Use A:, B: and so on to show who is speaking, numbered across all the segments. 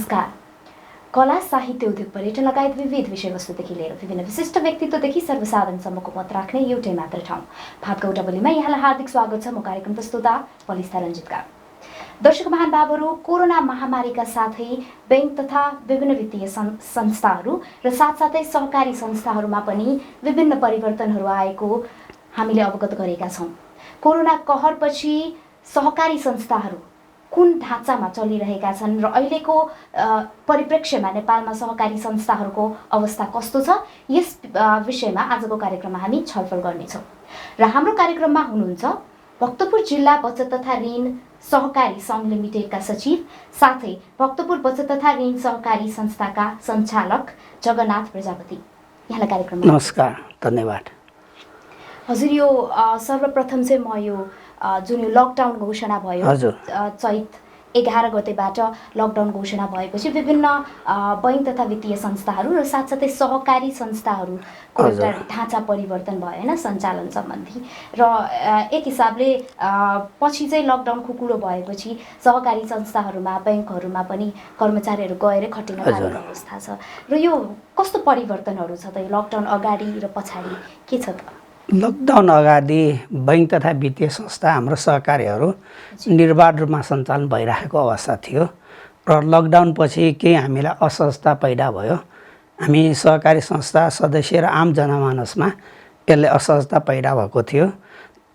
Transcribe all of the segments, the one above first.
A: नमस्कार। कला, साहित्य, उद्योग, पर्यटन लगायत विविध विषयवस्तुदेखि लिएर विभिन्न विशिष्ट व्यक्तित्वदेखि सर्वसाधारणसम्मको मत राख्ने एउटै मात्र ठाउँ भातको एउटा बोलीमा यहाँलाई हार्दिक स्वागत छ। म कार्यक्रम प्रस्तुता पलिस्ता रञ्जितका। दर्शक महानुभावहरू, कोरोना महामारीका साथै बैंक तथा विभिन्न वित्तीय संस्थाहरू र साथसाथै सहकारी संस्थाहरूमा पनि विभिन्न परिवर्तनहरू आएको हामीले अवगत गरेका छौँ। कोरोना कहरपछि सहकारी संस्थाहरू कुन ढाँचामा चलिरहेका छन् र अहिलेको परिप्रेक्ष्यमा नेपालमा सहकारी संस्थाहरूको अवस्था कस्तो छ, यस विषयमा आजको कार्यक्रममा हामी छलफल गर्नेछौँ। र हाम्रो कार्यक्रममा हुनुहुन्छ भक्तपुर जिल्ला बचत तथा ऋण सहकारी सङ्घ लिमिटेडका सचिव, साथै भक्तपुर बचत तथा ऋण सहकारी संस्थाका सञ्चालक जगन्नाथ प्रजापति। यहाँलाई कार्यक्रममा
B: नमस्कार, धन्यवाद।
A: हजुर, यो सर्वप्रथम चाहिँ म यो जुन यो लकडाउन घोषणा भयो, चैत 11 गतेबाट लकडाउन घोषणा भएपछि विभिन्न बैंक तथा वित्तीय संस्थाहरू र साथसाथै सहकारी संस्थाहरूको एउटा ढाँचा परिवर्तन भयो होइन, सञ्चालन सम्बन्धी। र एक हिसाबले पछि चाहिँ लकडाउन खुकुलो भएपछि सहकारी संस्थाहरूमा, ब्याङ्कहरूमा पनि कर्मचारीहरू गएर खटिन थालेको अवस्था छ। र यो कस्तो परिवर्तनहरू छ त, यो लकडाउन अगाडि र पछाडि के छ त?
B: लकडाउन अगाडि बैंक तथा वित्तीय संस्था हाम्रो सहकारीहरू निर्बाध रूपमा सञ्चालन भइरहेको अवस्था थियो र लकडाउन पछि केही हामीलाई असहजता पैदा भयो। हामी सहकारी संस्था सदस्य र आम जनमानसमा यसले असहजता पैदा भएको थियो।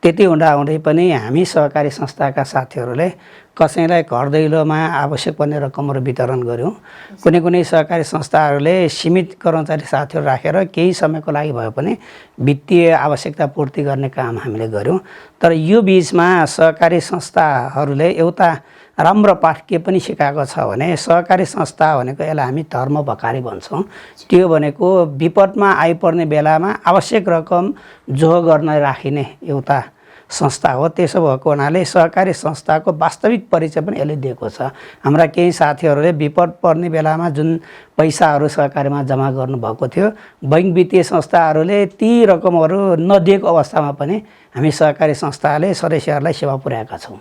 B: त्यति हुँदाहुँदै पनि हामी सहकारी संस्थाका साथीहरूले कसैलाई घर दैलोमा आवश्यक पर्ने रकमहरू वितरण गऱ्यौँ। कुनै सहकारी संस्थाहरूले सीमित कर्मचारी साथीहरू राखेर केही समयको लागि भए पनि वित्तीय आवश्यकता पूर्ति गर्ने काम हामीले गऱ्यौँ। तर यो बिचमा सहकारी संस्थाहरूले एउटा राम्रो पाठ के पनि सिकाएको छ भने, सहकारी संस्था भनेको यसलाई हामी धर्म भकारी भन्छौँ। त्यो भनेको विपदमा आइपर्ने बेलामा आवश्यक रकम जोह गर्न राखिने एउटा संस्था हो। त्यसो भएको हुनाले सहकारी संस्थाको वास्तविक परिचय पनि यसले दिएको छ। हाम्रा केही साथीहरूले विपद पर्ने बेलामा जुन पैसाहरू सहकारीमा जम्मा गर्नुभएको थियो, बैंक वित्तीय संस्थाहरूले ती रकमहरू नदिएको अवस्थामा पनि हामी सहकारी संस्थाले सदस्यहरूलाई सेवा पुर्याएका छौँ।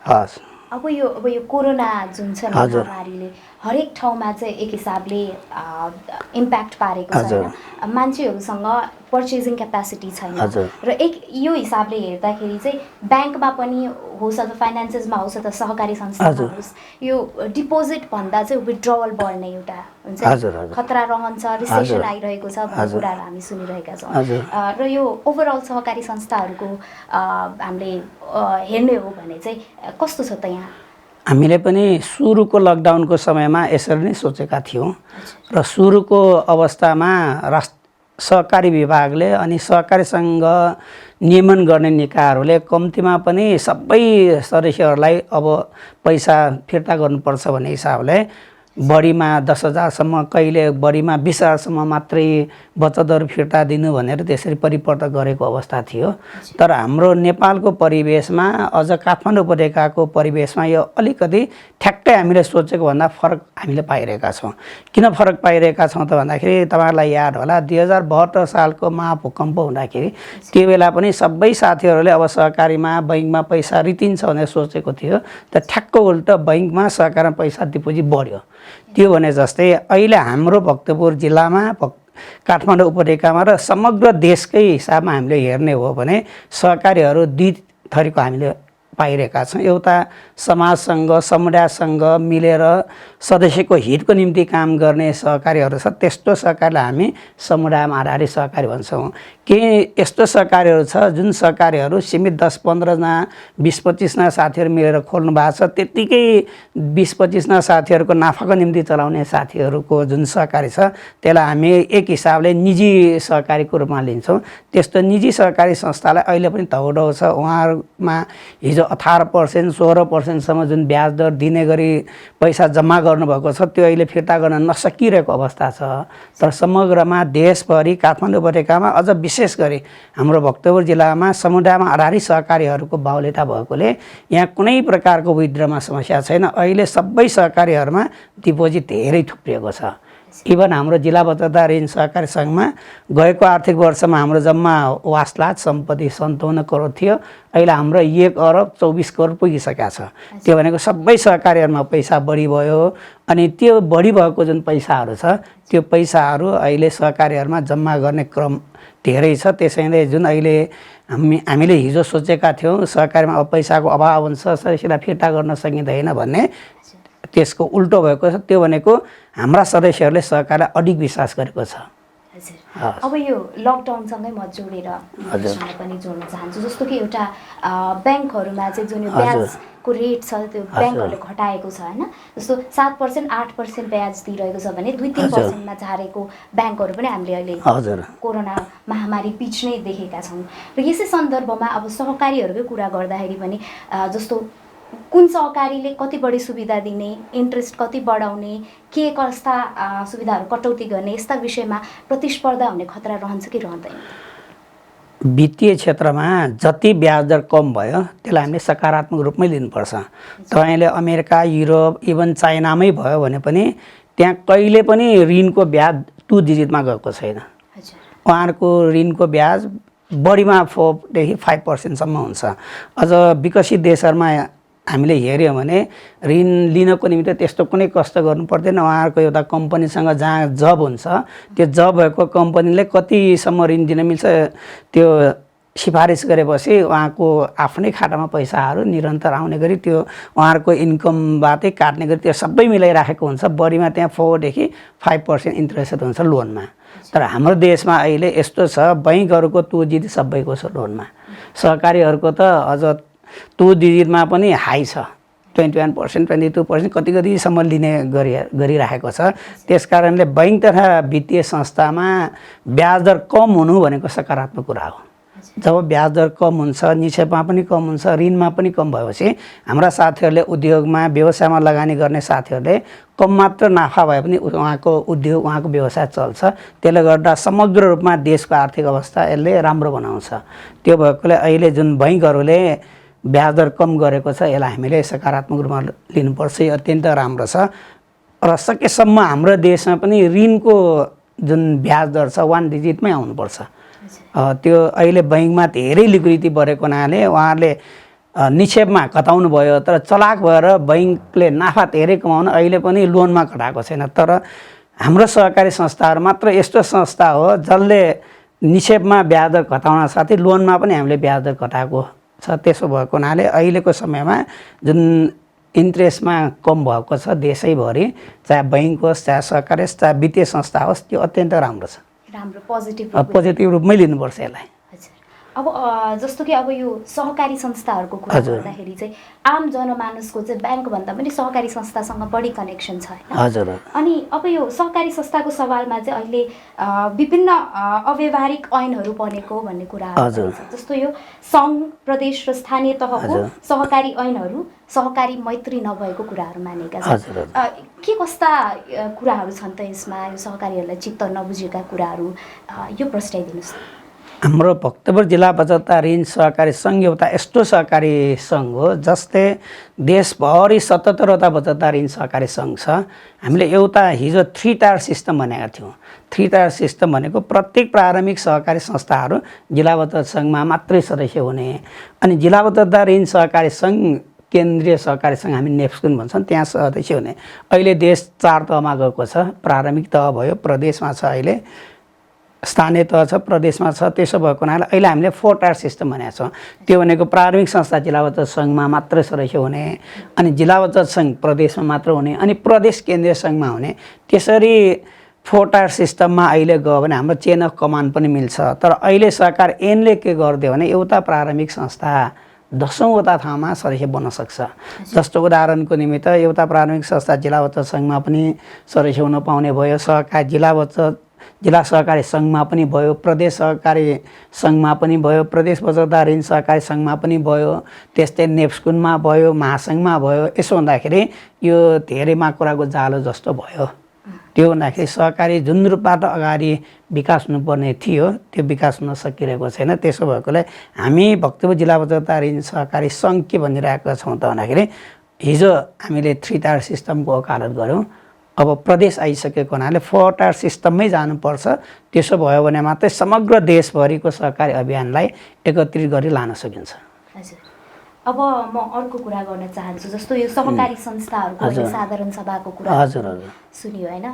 B: हस्,
A: अब यो कोरोना जुन छ महामारीले हरेक ठाउँमा चाहिँ एक हिसाबले इम्प्याक्ट पारेको छ। मान्छेहरूसँग पर्चेजिङ क्यापेसिटी छैन र यो हिसाबले हेर्दाखेरि चाहिँ ब्याङ्कमा पनि होस् अथवा फाइनेन्सेसमा होस् अथवा सहकारी संस्थामा होस्, यो डिपोजिट भन्दा चाहिँ विथड्रवल बढ्ने एउटा हुन्छ खतरा रहन्छ, रिसेसन आइरहेको छ भन्ने कुराहरू हामी सुनिरहेका छौँ। र यो ओभरअल सहकारी संस्थाहरूको हामीले हेर्ने हो भने चाहिँ कस्तो छ त यहाँ?
B: हामीले पनि सुरुको लकडाउनको समयमा यसरी नै सोचेका थियौँ र सुरुको अवस्थामा सहकारी विभागले अनि सहकारीसँग नियमन गर्ने निकायहरूले कम्तीमा पनि सबै सदस्यहरूलाई अब पैसा फिर्ता गर्नुपर्छ भन्ने हिसाबले बढीमा 10,000सम्म, कहिले बढीमा 20,000सम्म मात्रै बचतहरू फिर्ता दिनु भनेर त्यसरी परिपत्र गरेको अवस्था थियो। तर हाम्रो नेपालको परिवेशमा, अझ काठमाडौँ उपत्यकाको परिवेशमा यो अलिकति ठ्याक्कै हामीले सोचेको भन्दा फरक हामीले पाइरहेका छौँ। किन फरक पाइरहेका छौँ त भन्दाखेरि तपाईँहरूलाई याद होला 2072 सालको महाभूकम्प हुँदाखेरि त्यो बेला पनि सबै साथीहरूले अब सहकारीमा, बैङ्कमा पैसा रितिन्छ भनेर सोचेको थियो। त ठ्याक्क उल्टो बैङ्कमा, सहकारीमा पैसा डिपोजिट बढ्यो। त्यो भने जस्तै अहिले हाम्रो भक्तपुर जिल्लामा, काठमाडौँ उपत्यकामा र समग्र देशकै हिसाबमा हामीले हेर्ने हो भने सहकारीहरू दुई थरीको हामीले पाइरहेका छौँ। एउटा समाजसँग, समुदायसँग मिलेर सदस्यको हितको निम्ति काम गर्ने सहकारीहरू छ, त्यस्तो सहकारीलाई हामी समुदायमा आधारित सहकारी भन्छौँ। केही यस्तो सहकारीहरू छ जुन सहकारीहरू सीमित 10-15 जना, 20-25 जना साथीहरू मिलेर खोल्नु भएको छ। त्यत्तिकै 20-25 जना साथीहरूको नाफाको निम्ति चलाउने साथीहरूको जुन सहकारी छ, त्यसलाई हामी एक हिसाबले निजी सहकारीको रूपमा लिन्छौँ। त्यस्तो निजी सहकारी संस्थालाई अहिले पनि धौडौ छ। उहाँहरूमा हिजो 18%, 16%सम्म जुन ब्याज दर दिने गरी पैसा जम्मा गर्नुभएको छ, त्यो अहिले फिर्ता गर्न नसकिरहेको अवस्था छ। तर समग्रमा देशभरि, काठमाडौँ उपत्यकामा, अझ विशेष गरी हाम्रो भक्तपुर जिल्लामा समुदायमा आधारित सहकारीहरूको बाहुल्यता भएकोले यहाँ कुनै प्रकारको विथड्रमा समस्या छैन। अहिले सबै सहकारीहरूमा डिपोजिट धेरै थुप्रिएको छ। इभन हाम्रो जिल्ला बचतदार ऋण सहकारी सङ्घमा गएको आर्थिक वर्षमा हाम्रो जम्मा वासलात सम्पत्ति 57 करोड थियो। अहिले हाम्रो 1 अरब 24 करोड पुगिसकेको छ। त्यो भनेको सबै सहकारीहरूमा पैसा बढी भयो। अनि त्यो बढी भएको जुन पैसाहरू छ त्यो पैसाहरू अहिले सहकारीहरूमा जम्मा गर्ने क्रम धेरै छ। त्यसैले जुन अहिले हामीले हिजो सोचेका थियौँ सहकारीमा अब पैसाको अभाव हुन्छ, यसलाई फिर्ता गर्न सकिँदैन भन्ने, त्यसको उल्टो भएको छ। त्यो भनेको हाम्रा सदस्यहरूले सहकारलाई अधिक विश्वास गरेको छ।
A: हजुर, अब यो लकडाउनसँगै म जोडेर पनि जोड्न चाहन्छु। जस्तो कि एउटा ब्याङ्कहरूमा चाहिँ जुन यो ब्याजको रेट छ त्यो ब्याङ्कहरूले घटाएको छ होइन। जस्तो 7%, 8% ब्याज दिइरहेको छ भने 2-3%मा झारेको ब्याङ्कहरू पनि हामीले अहिले कोरोना महामारी बिच नै देखेका छौँ। र यसै सन्दर्भमा अब सहकारीहरूकै कुरा गर्दाखेरि पनि जस्तो कुन सहकारीले कति बढी सुविधा दिने, इन्ट्रेस्ट कति बढाउने, के कस्ता सुविधाहरू कटौती गर्ने, यस्ता विषयमा प्रतिस्पर्धा हुने खतरा रहन्छ कि रहँदैन?
B: वित्तीय क्षेत्रमा जति ब्याज दर कम भयो त्यसलाई हामीले सकारात्मक रूपमै लिनुपर्छ। तपाईँले अमेरिका, युरोप, इभन चाइनामै भयो भने पनि त्यहाँ कहिले पनि ऋणको ब्याज 2 डिजिटमा गएको छैन। उहाँहरूको ऋणको ब्याज बढीमा 4 देखि 5% हुन्छ। अझ विकसित देशहरूमा हामीले हेऱ्यौँ भने ऋण लिनको निमित्त त्यस्तो कुनै कष्ट गर्नु पर्दैन। उहाँहरूको एउटा कम्पनीसँग जहाँ जब हुन्छ त्यो जब भएको कम्पनीले कतिसम्म ऋण दिन मिल्छ त्यो सिफारिस गरेपछि उहाँको आफ्नै खातामा पैसाहरू निरन्तर आउने गरी त्यो उहाँहरूको इन्कमबाटै काट्ने गरी त्यो सबै मिलाइराखेको हुन्छ। बढीमा त्यहाँ 4 देखि 5% इन्ट्रेस्ट हुन्छ लोनमा। तर हाम्रो देशमा अहिले यस्तो छ, बैङ्कहरूको 2 डिजिट सबैको छ लोनमा। सहकारीहरूको त अझ 2 डिजिटमा पनि हाई छ, 21%, 22%, कति लिने गरिराखेको छ। त्यस कारणले बैङ्क तथा वित्तीय संस्थामा ब्याज दर कम हुनु भनेको सकारात्मक कुरा हो। जब ब्याज दर कम हुन्छ, निक्षेपमा पनि कम हुन्छ, ऋणमा पनि कम भएपछि हाम्रा साथीहरूले उद्योगमा व्यवसायमा लगानी गर्ने साथीहरूले कम मात्र नाफा भए पनि उहाँको उद्योग, उहाँको व्यवसाय चल्छ। त्यसले गर्दा समग्र रूपमा देशको आर्थिक अवस्था यसले राम्रो बनाउँछ। त्यो भएकोले अहिले जुन बैङ्कहरूले ब्याज दर कम गरेको छ यसलाई हामीले सकारात्मक रूपमा लिनुपर्छ। यो अत्यन्त राम्रो छ। र सकेसम्म हाम्रो देशमा पनि ऋणको जुन ब्याज दर छ 1 डिजिटमै आउनुपर्छ। त्यो अहिले बैङ्कमा धेरै लिक्विडिटी बढेको हुनाले उहाँहरूले निक्षेपमा घटाउनु भयो। तर चलाक भएर बैङ्कले नाफा धेरै कमाउन अहिले पनि लोनमा घटाएको छैन। तर हाम्रो सहकारी संस्थाहरू मात्र यस्तो संस्था हो जसले निक्षेपमा ब्याज दर घटाउन साथै लोनमा पनि हामीले ब्याज दर घटाएको छ। त्यसो भएको हुनाले अहिलेको समयमा जुन इन्ट्रेस्टमा कम भएको छ देशैभरि, चाहे बैङ्क होस्, चाहे सहकारी होस्, चाहे वित्तीय संस्था होस्, त्यो अत्यन्त राम्रो छ।
A: राम्रो पोजिटिभ
B: रूपमै लिनुपर्छ यसलाई।
A: अब जस्तो कि अब यो सहकारी संस्थाहरूको कुरा गर्दाखेरि चाहिँ आम जनमानसको चाहिँ ब्याङ्कभन्दा पनि सहकारी संस्थासँग बढी कनेक्सन छ होइन। अनि अब यो सहकारी संस्थाको सवालमा चाहिँ अहिले विभिन्न अव्यवहारिक ऐनहरू बनेको भन्ने कुराहरू छ। जस्तो यो सङ्घ, प्रदेश र स्थानीय तहको सहकारी ऐनहरू सहकारी मैत्री नभएको कुराहरू मानेका छन्। के कस्ता कुराहरू छन् त यसमा, यो सहकारीहरूलाई चित्त नबुझेका कुराहरू, यो प्रस्ताइदिनुहोस्।
B: हाम्रो भक्तपुर जिल्ला बचतदार ऋण सहकारी सङ्घ एउटा यस्तो सहकारी सङ्घ हो जसले देशभरि 77वटा बचतदार ऋण सहकारी सङ्घ छ। हामीले एउटा हिजो 3 टायर सिस्टम भनेका थियौँ। 3 टायर सिस्टम भनेको प्रत्येक प्रारम्भिक सहकारी संस्थाहरू जिल्ला बचत सङ्घमा मात्रै सदस्य हुने। अनि जिल्ला बचतदार ऋण सहकारी सङ्घ केन्द्रीय सहकारी सङ्घ हामी नेप्सकुन भन्छौँ, त्यहाँ सदस्य हुने। अहिले देश 4 तहमा गएको छ। प्रारम्भिक तह भयो, प्रदेशमा छ, अहिले स्थानीय तह छ, प्रदेशमा छ। त्यसो भएको हुनाले अहिले हामीले 4 टायर सिस्टम भनेका छौँ। त्यो भनेको प्रारम्भिक संस्था जिल्ला बचत सङ्घमा मात्रै सदस्य हुने, अनि जिल्ला बचत सङ्घ प्रदेशमा मात्र हुने, अनि प्रदेश केन्द्रीय सङ्घमा हुने। त्यसरी 4 टायर सिस्टममा अहिले गयो भने हाम्रो चेन अफ कमान्ड पनि मिल्छ। तर अहिले सरकार ऐनले के गरिदियो भने एउटा प्रारम्भिक संस्था 10औँवटा ठाउँमा सदस्य बन्न सक्छ। जस्तो उदाहरणको निमित्त एउटा प्रारम्भिक संस्था जिल्ला बचत सङ्घमा पनि सदस्य हुन पाउने भयो, जिल्ला सहकारी सङ्घमा पनि भयो, प्रदेश सहकारी सङ्घमा पनि भयो, प्रदेश बचतदार ऋण सहकारी सङ्घमा पनि भयो, त्यस्तै नेप्सकुनमा भयो, महासङ्घमा भयो। यसो हुँदाखेरि यो धेरै माकुराको जालो जस्तो भयो। त्यो हुँदाखेरि सहकारी जुन रूपबाट अगाडि विकास हुनुपर्ने थियो त्यो विकास हुन सकिरहेको छैन। त्यसो भएकोले हामी भक्तपुर जिल्ला बचतदार ऋण सहकारी सङ्घ के भनिरहेका छौँ त भन्दाखेरि हिजो हामीले 3 टायर सिस्टमको वकालत गऱ्यौँ। अब प्रदेश आइसकेको हुनाले 4 टायर सिस्टममै जानुपर्छ। त्यसो भयो भने मात्रै समग्र देशभरिको सहकारी अभियानलाई एकत्रित गरी लान सकिन्छ।
A: हजुर, अब म अर्को कुरा गर्न चाहन्छु। जस्तो यो सहकारी संस्थाहरूको अहिले साधारण सभाको कुरा सुनियो होइन,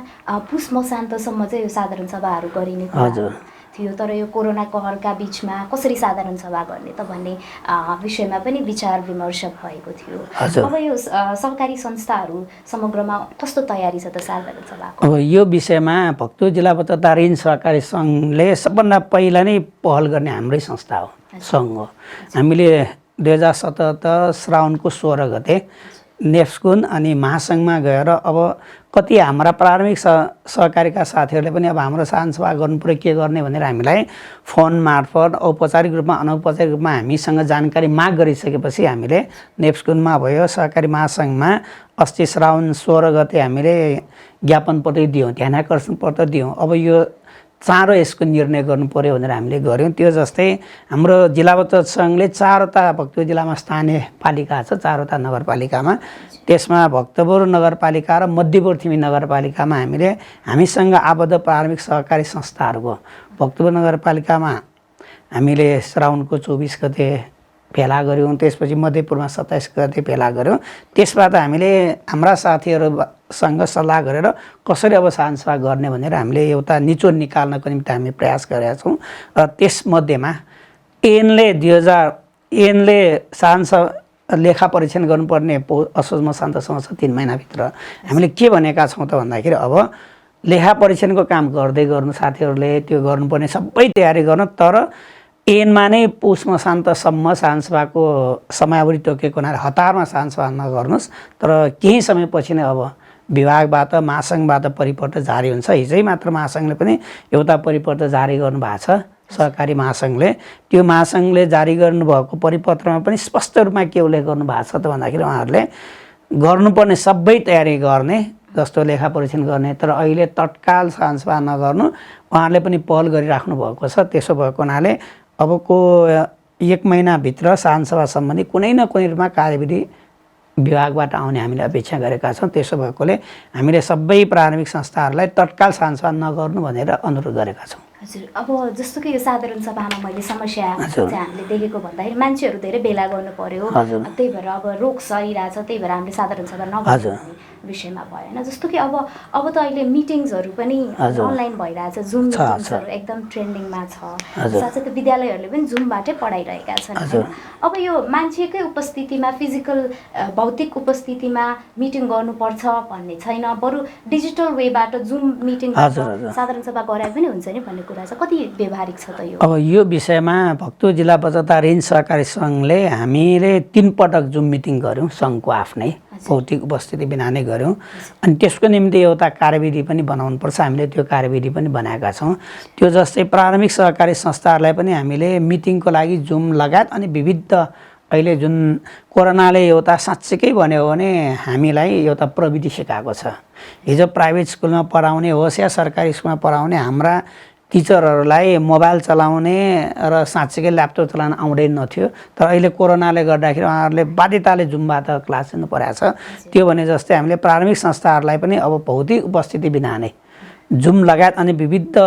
A: पुस मसान्तसम्म चाहिँ यो साधारण सभाहरू गरिने कुरा थियो, तर यो कोरोना कहरका बिचमा कसरी साधारण सभा गर्ने त भन्ने विषयमा पनि विचार विमर्श भएको थियो। अब यो सहकारी संस्थाहरू समग्रमा कस्तो तयारी छ त साधारण सभाको?
B: अब यो विषयमा भक्तपुर जिल्ला पत्रकार ऋण सहकारी सङ्घले सबभन्दा पहिला नै पहल गर्ने हाम्रै संस्था हो, सङ्घ हो। हामीले 2077 श्रावणको 16 गते नेप्सकुन अनि महासङ्घमा गएर अब कति हाम्रा प्रारम्भिक सहकारीका साथीहरूले पनि अब हाम्रो साधारण सभा गर्नु पर्यो, के गर्ने भनेर हामीलाई फोन मार्फत औपचारिक रूपमा अनौपचारिक रूपमा हामीसँग जानकारी माग गरिसकेपछि हामीले नेप्सकुनमा भयो सहकारी महासङ्घमा अस्ति श्रावण 16 गते हामीले ज्ञापन पत्र दियौँ, ध्यानाकर्षण पत्र दियौँ। अब यो चाँडो यसको निर्णय गर्नु पर्यो भनेर हामीले गऱ्यौँ। त्यो जस्तै हाम्रो जिल्ला पञ्चायत सङ्घले 4वटा भक्तपुर जिल्लामा स्थानीय पालिका छ, 4वटा नगरपालिकामा। त्यसमा भक्तपुर नगरपालिका र मध्यपुर थिमी नगरपालिकामा हामीसँग आबद्ध प्रारम्भिक सहकारी संस्थाहरूको भक्तपुर नगरपालिकामा हामीले श्रावणको 24 गते भेला गऱ्यौँ। त्यसपछि मध्यपुरमा 27 गते भेला गऱ्यौँ। त्यसबाट हामीले हाम्रा साथीहरूसँग सल्लाह गरेर कसरी अब साधारण सभा गर्ने भनेर हामीले एउटा निचोड निकाल्नको निम्ति हामी प्रयास गरेका छौँ। र त्यसमध्येमा ऐनले साधारण सभा लेखा परीक्षण गर्नुपर्ने असोज मसान्तसम्म छ, 3 महिनाभित्र। हामीले के भनेका छौँ त भन्दाखेरि अब लेखा परीक्षणको काम गर्दै गर्नु, साथीहरूले त्यो गर्नुपर्ने सबै तयारी गर्नु, तर ऐनमा नै पुस मसान्तसम्म साधारण सभाको समयावधि तोकेको हुनाले हतारमा साधारण सभा नगर्नुहोस्। तर केही समयपछि नै अब विभागबाट महासङ्घबाट परिपत्र जारी हुन्छ। हिजै मात्र महासङ्घले पनि एउटा परिपत्र जारी गर्नुभएको छ, सहकारी महासङ्घले। त्यो महासङ्घले जारी गर्नुभएको परिपत्रमा पनि स्पष्ट रूपमा के उल्लेख गर्नुभएको छ त भन्दाखेरि उहाँहरूले गर्नुपर्ने सबै तयारी गर्ने, जस्तो लेखा परीक्षण गर्ने, तर अहिले तत्काल साधारण सभा नगर्नु उहाँहरूले पनि पहल गरिराख्नु भएको छ। त्यसो भएको हुनाले अबको 1 महिनाभित्र साधारण सभा सम्बन्धी कुनै न कुनै रूपमा कार्यविधि विभागबाट आउने हामीले अपेक्षा गरेका छौँ। त्यसो भएकोले हामीले सबै प्रारम्भिक संस्थाहरूलाई तत्काल साधारण सभा नगर्नु भनेर अनुरोध गरेका छौँ।
A: हजुर, अब जस्तो कि यो साधारण सभामा मैले समस्या चाहिँ हामीले देखेको भन्दाखेरि मान्छेहरू धेरै भेला गर्नु पर्यो, त्यही भएर अब रोग सरिरहेछ, त्यही भएर हामीले साधारण सभा नगर्ने विषयमा भयो होइन। जस्तो कि अब त अहिले मिटिङ्सहरू पनि अनलाइन भइरहेछ, जुम मिटिङ्सहरू एकदम ट्रेन्डिङमा छ। साथसाथै विद्यालयहरूले पनि जुमबाटै पढाइरहेका छन् होइन। अब यो मान्छेकै उपस्थितिमा, फिजिकल भौतिक उपस्थितिमा मिटिङ गर्नुपर्छ भन्ने छैन, बरु डिजिटल वेबाट जुम मिटिङ साधारण सभा गराए पनि हुन्छ नि भन्ने कुरा छ। कति व्यवहारिक छ त यो?
B: अब यो विषयमा भक्तपुर जिल्ला पञ्चायत ऋण सहकारी सङ्घले हामीले 3 पटक जुम मिटिङ गऱ्यौँ, सङ्घको आफ्नै भौतिक उपस्थिति बिना नै गऱ्यौँ। अनि त्यसको निम्ति एउटा कार्यविधि पनि बनाउनुपर्छ, हामीले त्यो कार्यविधि पनि बनाएका छौँ। त्यो जस्तै प्रारम्भिक सहकारी संस्थाहरूलाई पनि हामीले मिटिङको लागि जुम लगायत अनि विविध अहिले जुन कोरोनाले एउटा साँच्चैकै भन्यो भने हामीलाई एउटा प्रविधि सिकाएको छ। हिजो प्राइभेट स्कुलमा पढाउने होस् या सरकारी स्कुलमा पढाउने हाम्रा टिचरहरूलाई मोबाइल चलाउने र साँच्चैकै ल्यापटप चलाउन आउँदैन नथ्यो, तर अहिले कोरोनाले गर्दाखेरि उहाँहरूले बाध्यताले जुमबाट क्लास लिनु परेको छ। त्यो भने जस्तै हामीले प्रारम्भिक संस्थाहरूलाई पनि अब भौतिक उपस्थिति बिना नै जुम लगायत अनि विविध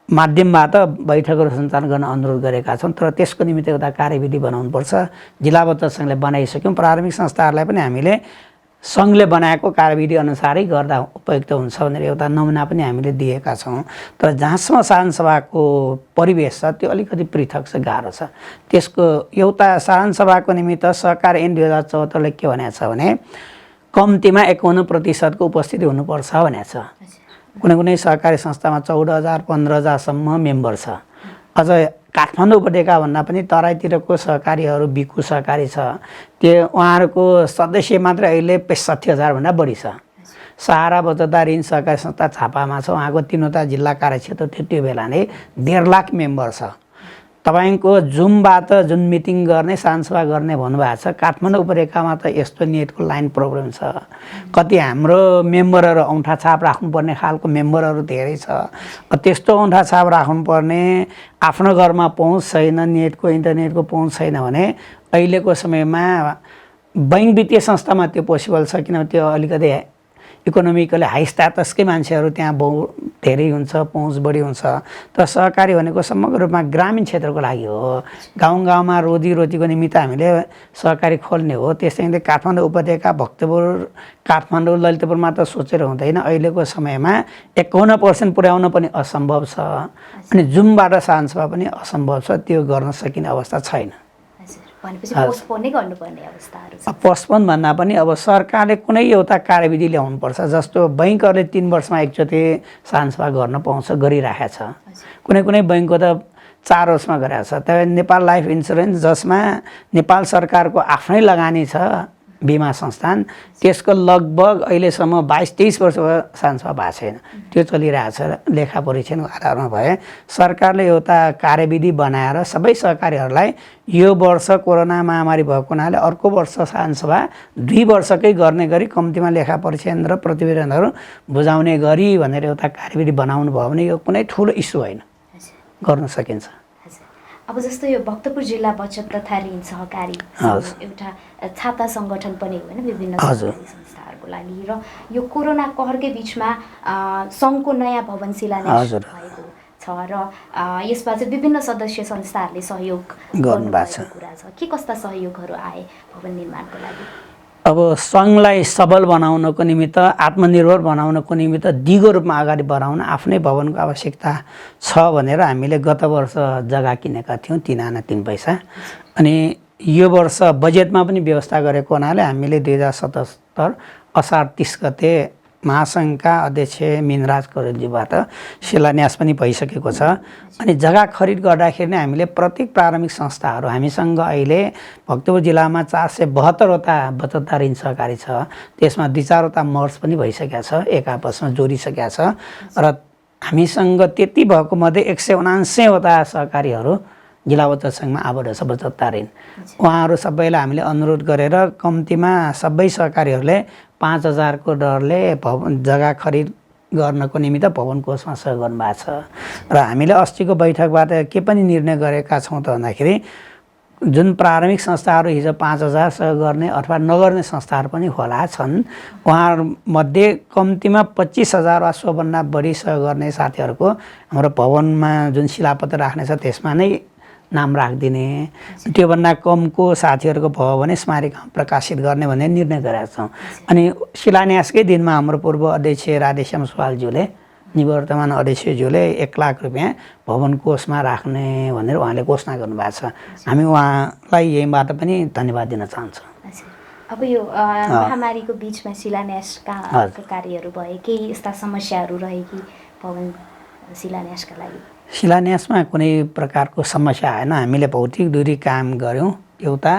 B: माध्यमबाट बैठकहरू सञ्चालन गर्न अनुरोध गरेका छौँ। तर त्यसको निमित्त एउटा कार्यविधि बनाउनुपर्छ। जिल्ला पञ्चायत सङ्घले बनाइसक्यौँ, प्रारम्भिक संस्थाहरूलाई पनि हामीले सङ्घले बनाएको कार्यविधि अनुसारै गर्दा उपयुक्त हुन्छ भनेर एउटा नमुना पनि हामीले दिएका छौँ। तर जहाँसम्म साधारण सभाको परिवेश छ त्यो अलिकति पृथक छ, गाह्रो छ। त्यसको एउटा साधारण सभाको निमित्त सहकार ऐन 2074ले के भनेको छ भने कम्तीमा 51% को उपस्थिति हुनुपर्छ भनेको छ। कुनै कुनै सहकारी संस्थामा 14,000 15,000सम्म मेम्बर छ। अझ काठमाडौँ उपत्यका भन्दा पनि तराईतिरको सहकारीहरू बिकु सहकारी छ, त्यो उहाँहरूको सदस्य मात्र अहिले 65,000 भन्दा बढी छ। सहारा बचतदार ऋण सहकारी संस्था छापामा छ, उहाँको 3वटा जिल्ला कार्यक्षेत्र थियो, त्यो बेला नै 1.5 लाख मेम्बर छ। तपाईँको जुमबाट जुन मिटिङ गर्ने साधारण सभा गर्ने भन्नुभएको छ, काठमाडौँ उपत्यकामा त यस्तो नेटको लाइन प्रब्लम छ। कति हाम्रो मेम्बरहरू औँठा छाप राख्नुपर्ने खालको मेम्बरहरू धेरै छ। त्यस्तो औँठा छाप राख्नुपर्ने, आफ्नो घरमा पहुँच छैन, नेटको इन्टरनेटको पहुँच छैन भने अहिलेको समयमा बैङ्क वित्तीय संस्थामा त्यो पोसिबल छ, किनभने त्यो अलिकति इकोनोमिकली हाई स्ट्याटसकै मान्छेहरू त्यहाँ धेरै हुन्छ, पहुँच बढी हुन्छ। तर सहकारी भनेको समग्र रूपमा ग्रामीण क्षेत्रको लागि हो। गाउँ गाउँमा रोजीरोटीको निमित्त हामीले सहकारी खोल्ने हो। त्यसै गरी काठमाडौँ उपत्यका, भक्तपुर, काठमाडौँ, ललितपुर मात्र सोचेर हुँदैन। अहिलेको समयमा 51% पुर्याउन पनि असम्भव छ अनि जुमबाट सभासभा पनि असम्भव छ, त्यो गर्न सकिने अवस्था छैन। पोस्टपोन भन्दा पनि अब सरकारले कुनै एउटा कार्यविधि ल्याउनुपर्छ। जस्तो बैङ्कहरूले 3 वर्षमा एकचोटि सभासभा गर्न पाउँछ, गरिराखेको छ। कुनै कुनै बैङ्कको त 4 वर्षमा गरेको छ। तर नेपाल लाइफ इन्सुरेन्स, जसमा नेपाल सरकारको आफ्नै लगानी छ, बिमा संस्थान, त्यसको लगभग अहिलेसम्म 22-23 वर्ष सभासभा भएको छैन। त्यो चलिरहेछ लेखा परीक्षणको आधारमा भए। सरकारले एउटा कार्यविधि बनाएर सबै सहकारीहरूलाई यो वर्ष कोरोना महामारी भएको हुनाले अर्को वर्ष सभासभा 2 वर्षकै गर्ने गरी कम्तीमा लेखा परीक्षण र प्रतिवेदनहरू बुझाउने गरी भनेर एउटा कार्यविधि बनाउनु भयो भने यो कुनै ठुलो इस्यु होइन, गर्न सकिन्छ।
A: अब जस्तो यो भक्तपुर जिल्ला बचत तथा ऋण सहकारी एउटा छाता सङ्गठन पनि होइन विभिन्न संस्थाहरूको लागि, र यो कोरोना कहरकै बिचमा सङ्घको नयाँ भवन शिलान्यास भएको छ र यसमा चाहिँ विभिन्न सदस्य संस्थाहरूले सहयोग गर्नुभएको कुरा छ। के कस्ता सहयोगहरू आए भवन निर्माणको लागि?
B: अब सङ्घलाई सबल बनाउनको निमित्त, आत्मनिर्भर बनाउनको निमित्त, दिगो रूपमा अगाडि बढाउन आफ्नै भवनको आवश्यकता छ भनेर हामीले गत वर्ष जग्गा किनेका थियौँ 3 आना 3 पैसा। अनि यो वर्ष बजेटमा पनि व्यवस्था गरेको हुनाले हामीले 2077 असार 30 गते महासङ्घका अध्यक्ष मिनराज कौरेलज्यूबाट शिलान्यास पनि भइसकेको छ। अनि जग्गा खरिद गर्दाखेरि नै हामीले प्रत्येक प्रारम्भिक संस्थाहरू, हामीसँग अहिले भक्तपुर जिल्लामा 472वटा बचत ऋण सहकारी छ। त्यसमा 2-4वटा मर्ज पनि भइसकेको छ, एक आपसमा जोडिसकेको छ। र हामीसँग त्यति भएको मध्ये 179वटा सहकारीहरू जिल्ला बचत सङ्घमा आबद्ध छ बचत ऋण। उहाँहरू सबैलाई हामीले अनुरोध गरेर कम्तीमा सबै सहकारीहरूले 5000 को दरले भवन जग्गा खरिद गर्नको निमित्त भवन कोषमा सहयोग गर्नुभएको छ। र हामीले अस्तिको बैठकबाट के पनि निर्णय गरेका छौँ त भन्दाखेरि जुन प्रारम्भिक संस्थाहरू हिजो 5000 सहयोग गर्ने अथवा नगर्ने संस्थाहरू पनि होला छन्, उहाँहरूमध्ये कम्तीमा 25000 वा सोभन्दा बढी सहयोग गर्ने साथीहरूको हाम्रो भवनमा जुन शिलापत्र राख्ने छ त्यसमा नै नाम राखिदिने, त्योभन्दा कमको साथीहरूको भयो भने स्मारिका प्रकाशित गर्ने भन्ने निर्णय गरेका छौँ। अनि शिलान्यासकै दिनमा हाम्रो पूर्व अध्यक्ष राधेश्याम सुवालज्यूले, निवर्तमान अध्यक्षज्यूले 1 लाख रुपियाँ भवन कोषमा राख्ने भनेर उहाँले घोषणा गर्नुभएको छ। हामी उहाँलाई यहीँबाट पनि धन्यवाद दिन चाहन्छौँ।
A: अब यो महामारीको बिचमा शिलान्यासका कार्यहरू भए, केही यस्ता समस्याहरू रहे कि भवन शिलान्यासका लागि?
B: शिलान्यासमा कुनै प्रकारको समस्या आएन। हामीले भौतिक दूरी काम गऱ्यौँ एउटा।